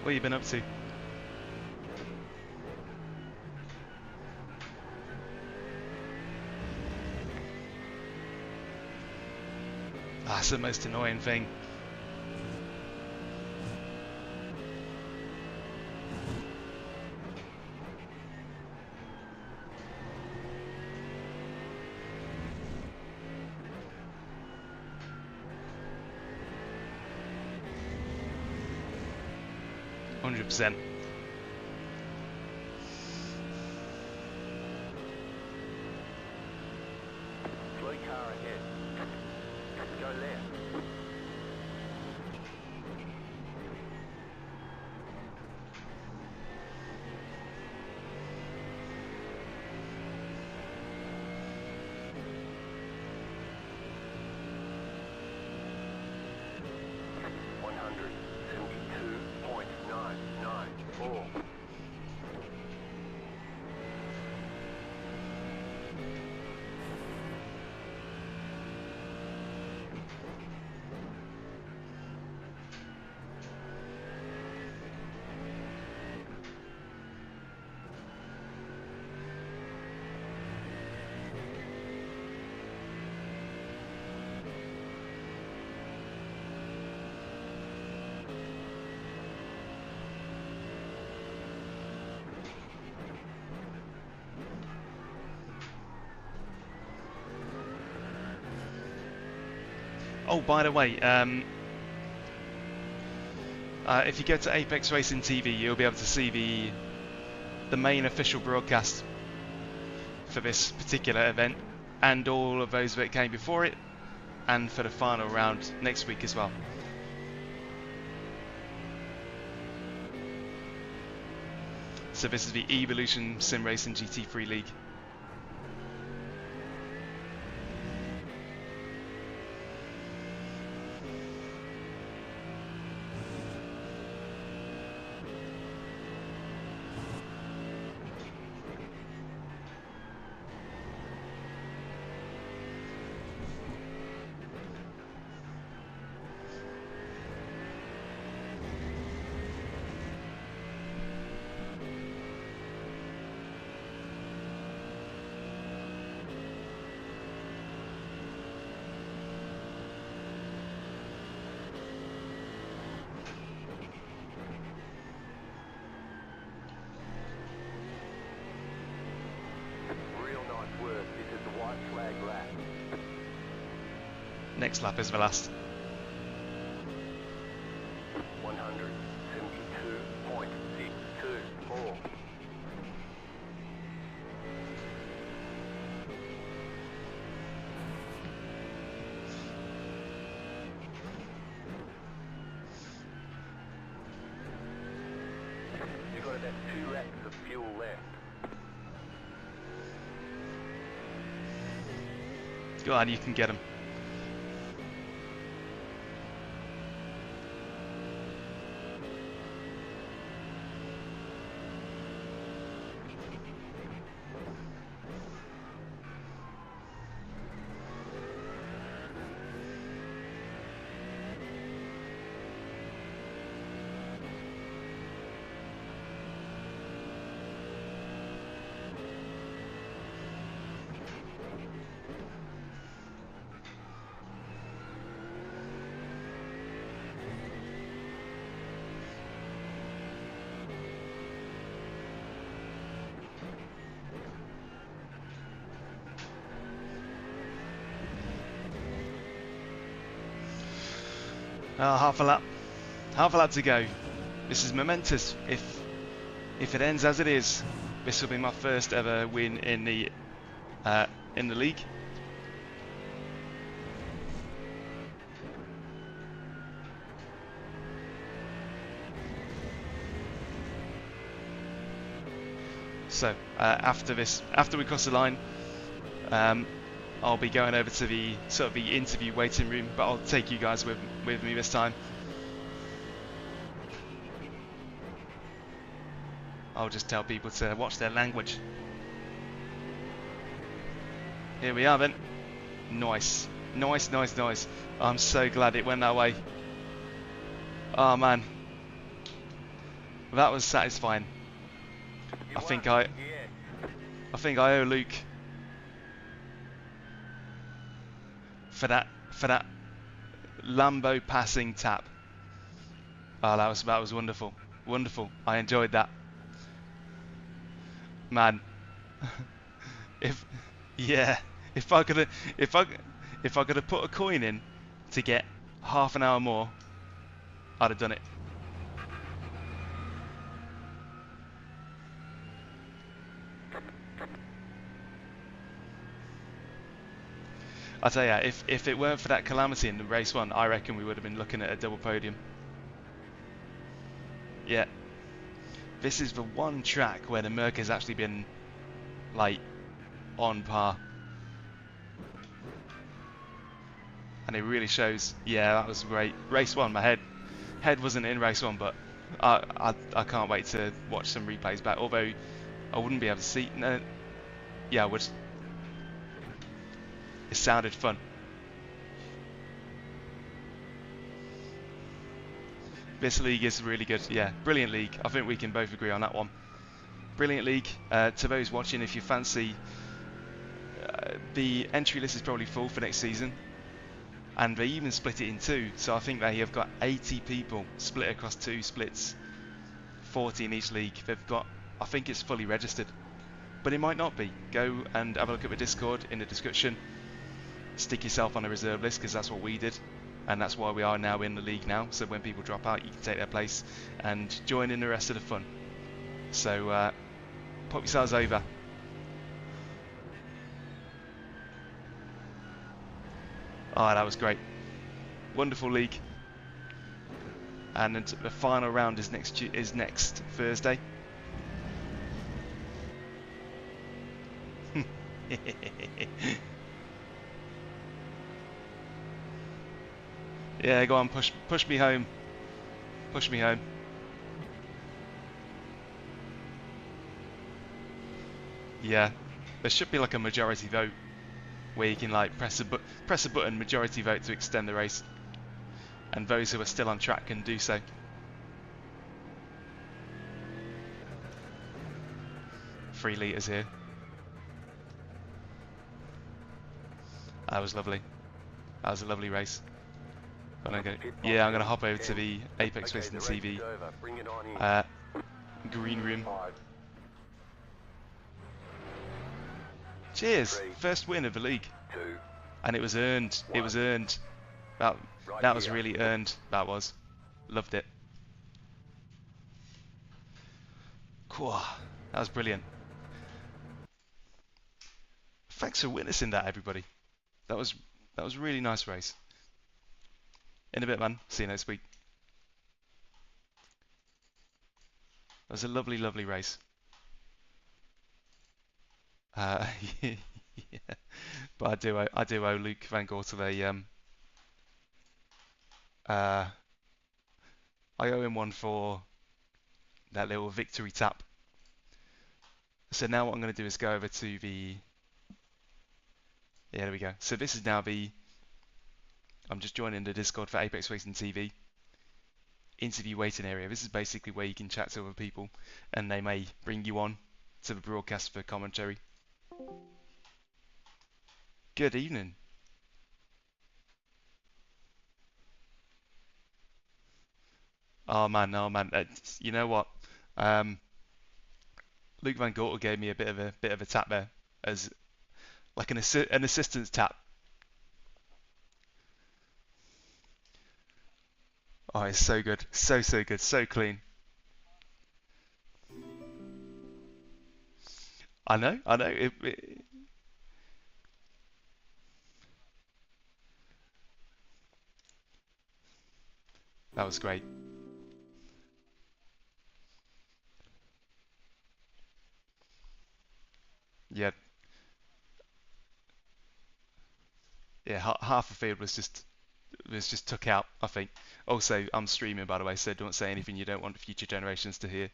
What have you been up to? That's the most annoying thing. %. Slow car ahead. Go left. Oh, by the way, if you go to Apex Racing TV, you'll be able to see the main official broadcast for this particular event, and all of those that came before it, and for the final round next week as well. So this is the Evolution Sim Racing GT3 League. Next lap is the last. 172.624. You've got about 2 laps of fuel left. Go on, you can get him. Oh, half a lap to go. This is momentous. If it ends as it is, this will be my first ever win in the league. So after we cross the line, I'll be going over to the interview waiting room, but I'll take you guys with me this time. I'll just tell people to watch their language. Here we are then. Nice. I'm so glad it went that way. Oh man, that was satisfying. I think I owe Luke for that Lambo passing tap. Oh, that was wonderful. I enjoyed that. Man, if I could have put a coin in to get half an hour more, I'd have done it. I tell ya, if it weren't for that calamity in the race one, I reckon we would have been looking at a double podium. Yeah, this is the one track where the Merc has actually been like on par, and it really shows. Yeah, that was great. Race one, my head wasn't in race one, but I can't wait to watch some replays back. Although I wouldn't be able to see. No, yeah, I would. It sounded fun. This league is really good. Yeah, brilliant league. I think we can both agree on that one. Brilliant league. To those watching, if you fancy, the entry list is probably full for next season, and they even split it in two. So I think they have got 80 people split across two splits, 40 in each league. They've got, I think it's fully registered, but it might not be. Go and have a look at the Discord in the description. Stick yourself on a reserve list, because that's what we did, and that's why we are now in the league now. So when people drop out, you can take their place and join in the rest of the fun. So pop yourselves over. Oh, that was great. Wonderful league. And the final round is next Thursday. Yeah, go on, push me home. Push me home. Yeah, there should be like a majority vote where you can like press a button, majority vote, to extend the race, and those who are still on track can do so. 3 litres here. That was lovely. That was a lovely race. But I'm gonna hop over to the Apex Racing TV green room. Cheers! First win of the league, and it was earned. It was earned. That was really earned. That was. Loved it. Cool. That was brilliant. Thanks for witnessing that, everybody. That was a really nice race. In a bit, man. See you next week. That was a lovely, lovely race. Yeah. But I do owe Luke Van Gortel I owe him one for that little victory tap. So now what I'm going to do is go over to the... Yeah, there we go. So this is now I'm just joining the Discord for Apex Racing TV interview waiting area. This is basically where you can chat to other people, and they may bring you on to the broadcast for commentary. Good evening. Oh man. You know what? Luke Van Gortel gave me a bit of a tap there, as like an assistance tap. Oh, it's so good. So, so good. So clean. I know. I know. That was great. Yeah. Yeah. Half the field was just took out, I think. Also, I'm streaming, by the way, so don't say anything you don't want future generations to hear.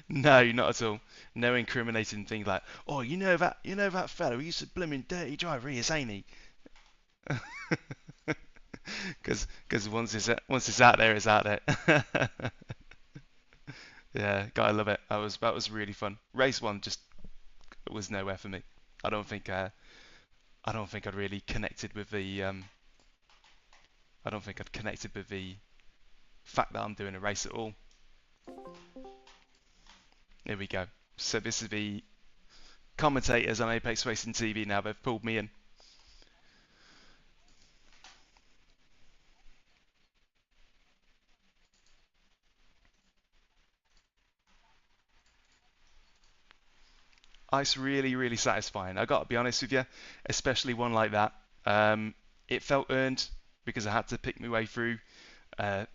No, not at all. No incriminating thing like, oh, you know that fella who used to blimmin' dirty driver, he is, ain't he? Because once it's out there, it's out there. Yeah, gotta love it. That was really fun. Race one just was nowhere for me. I don't think I don't think I'd really connected with the I don't think I'd connected with the fact that I'm doing a race at all. Here we go. So this is the commentators on Apex Racing TV now. They've pulled me in. It's really, really satisfying. I got to be honest with you, especially one like that. It felt earned because I had to pick my way through uh,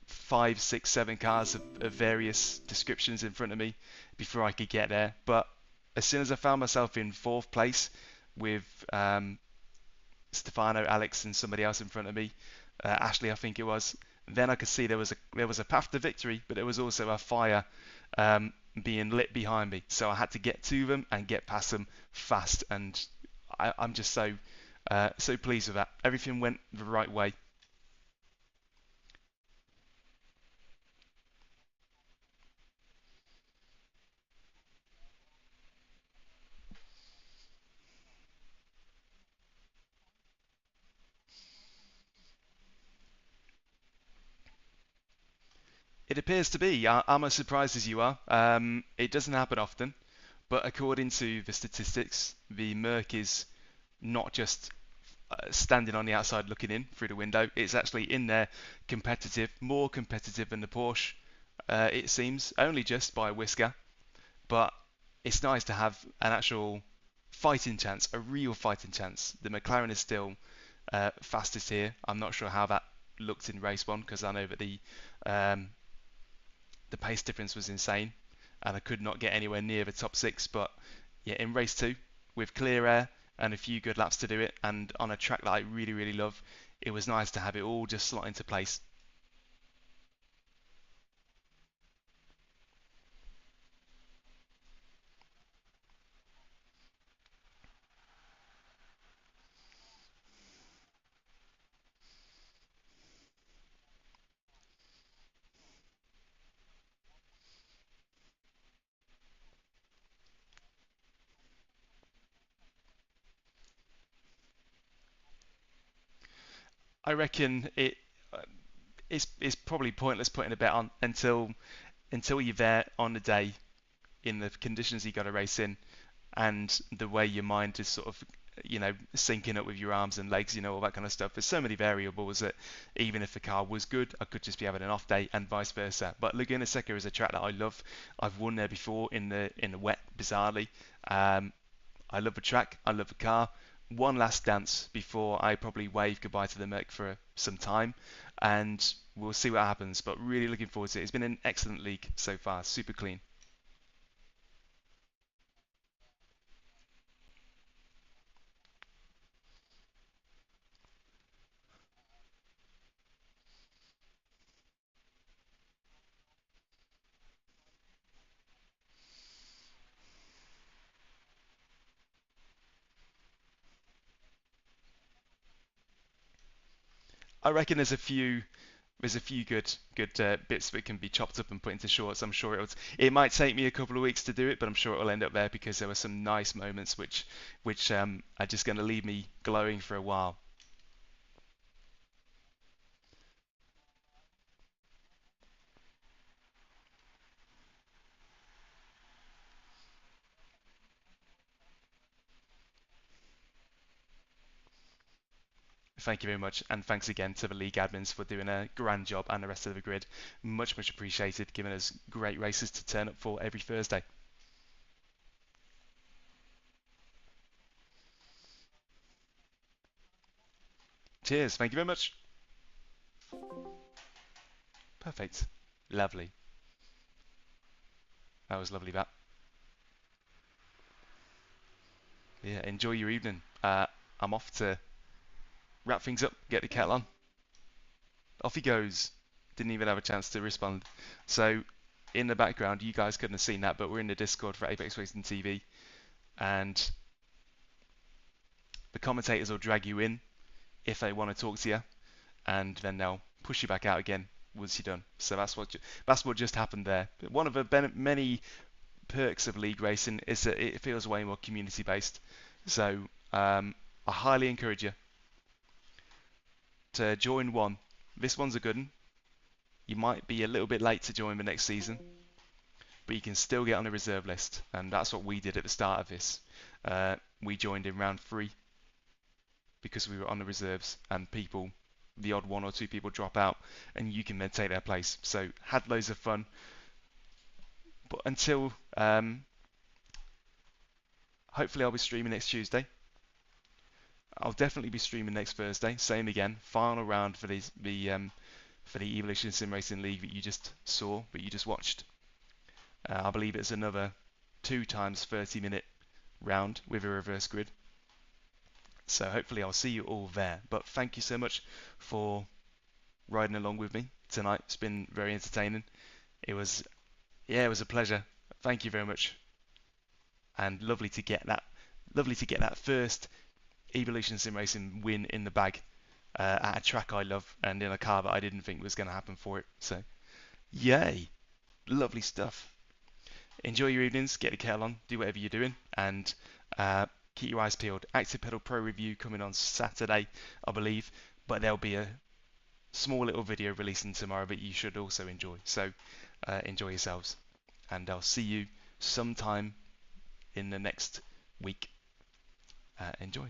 five, six, seven cars of various descriptions in front of me before I could get there. But as soon as I found myself in fourth place with Stefano, Alex, and somebody else in front of me, Ashley, I think it was, then I could see there was a path to victory, but there was also a fire being lit behind me. So I had to get to them and get past them fast, and I'm just so pleased with that. Everything went the right way. It appears to be. I'm as surprised as you are. It doesn't happen often, but according to the statistics, the Merc is not just standing on the outside looking in through the window. It's actually in there, competitive, more competitive than the Porsche. It seems only just by a whisker, but it's nice to have an actual fighting chance, a real fighting chance. The McLaren is still fastest here. I'm not sure how that looked in race one because I know that um, the pace difference was insane, and I could not get anywhere near the top six. But yeah, in race two, with clear air and a few good laps to do it, and on a track that I really, really love, it was nice to have it all just slot into place. I reckon uh, it's probably pointless putting a bet on until you're there on the day in the conditions you got to race in, and the way your mind is sort of syncing up with your arms and legs, all that kind of stuff. There's so many variables that even if the car was good, I could just be having an off day and vice versa. But Laguna Seca is a track that I love. I've won there before in the wet, bizarrely. um, I love the track, I love the car. One last dance before I probably wave goodbye to the Merc for some time, and we'll see what happens, but really looking forward to it. It's been an excellent league so far, super clean. I reckon there's a few good bits that can be chopped up and put into shorts. I'm sure it might take me a couple of weeks to do it, but I'm sure it'll end up there because there were some nice moments which are just going to leave me glowing for a while. thank you very much, and thanks again to the league admins for doing a grand job, and the rest of the grid. Much appreciated, giving us great races to turn up for every Thursday. Cheers, thank you very much. Perfect. Lovely. That was lovely, that. Yeah, enjoy your evening. I'm off to wrap things up, get the kettle on. Off he goes. Didn't even have a chance to respond. So, in the background, you guys couldn't have seen that, but we're in the Discord for Apex Racing TV, and the commentators will drag you in if they want to talk to you, and then they'll push you back out again once you're done. So that's what just happened there. One of the many perks of league racing is that it feels way more community based. So I highly encourage you to join one. This one's a good one. You might be a little bit late to join the next season, but you can still get on the reserve list, and that's what we did at the start of this. We joined in round 3 because we were on the reserves, and the odd 1 or 2 people drop out, and you can then take their place. So had loads of fun, but until hopefully I'll be streaming next Tuesday. I'll definitely be streaming next Thursday. Same again, final round for the Evolution Sim Racing League that you just saw, that you just watched. I believe it's another 2 times 30-minute round with a reverse grid. So hopefully I'll see you all there. But thank you so much for riding along with me tonight. It's been very entertaining. It was a pleasure. Thank you very much. And lovely to get that first Evolution Sim Racing win in the bag at a track I love and in a car that I didn't think was going to happen for it. So, yay! Lovely stuff. Enjoy your evenings, get the kettle on, do whatever you're doing, and keep your eyes peeled. ActivePedal Pro review coming on Saturday, I believe, but there'll be a small little video releasing tomorrow that you should also enjoy. So, enjoy yourselves, and I'll see you sometime in the next week. Enjoy.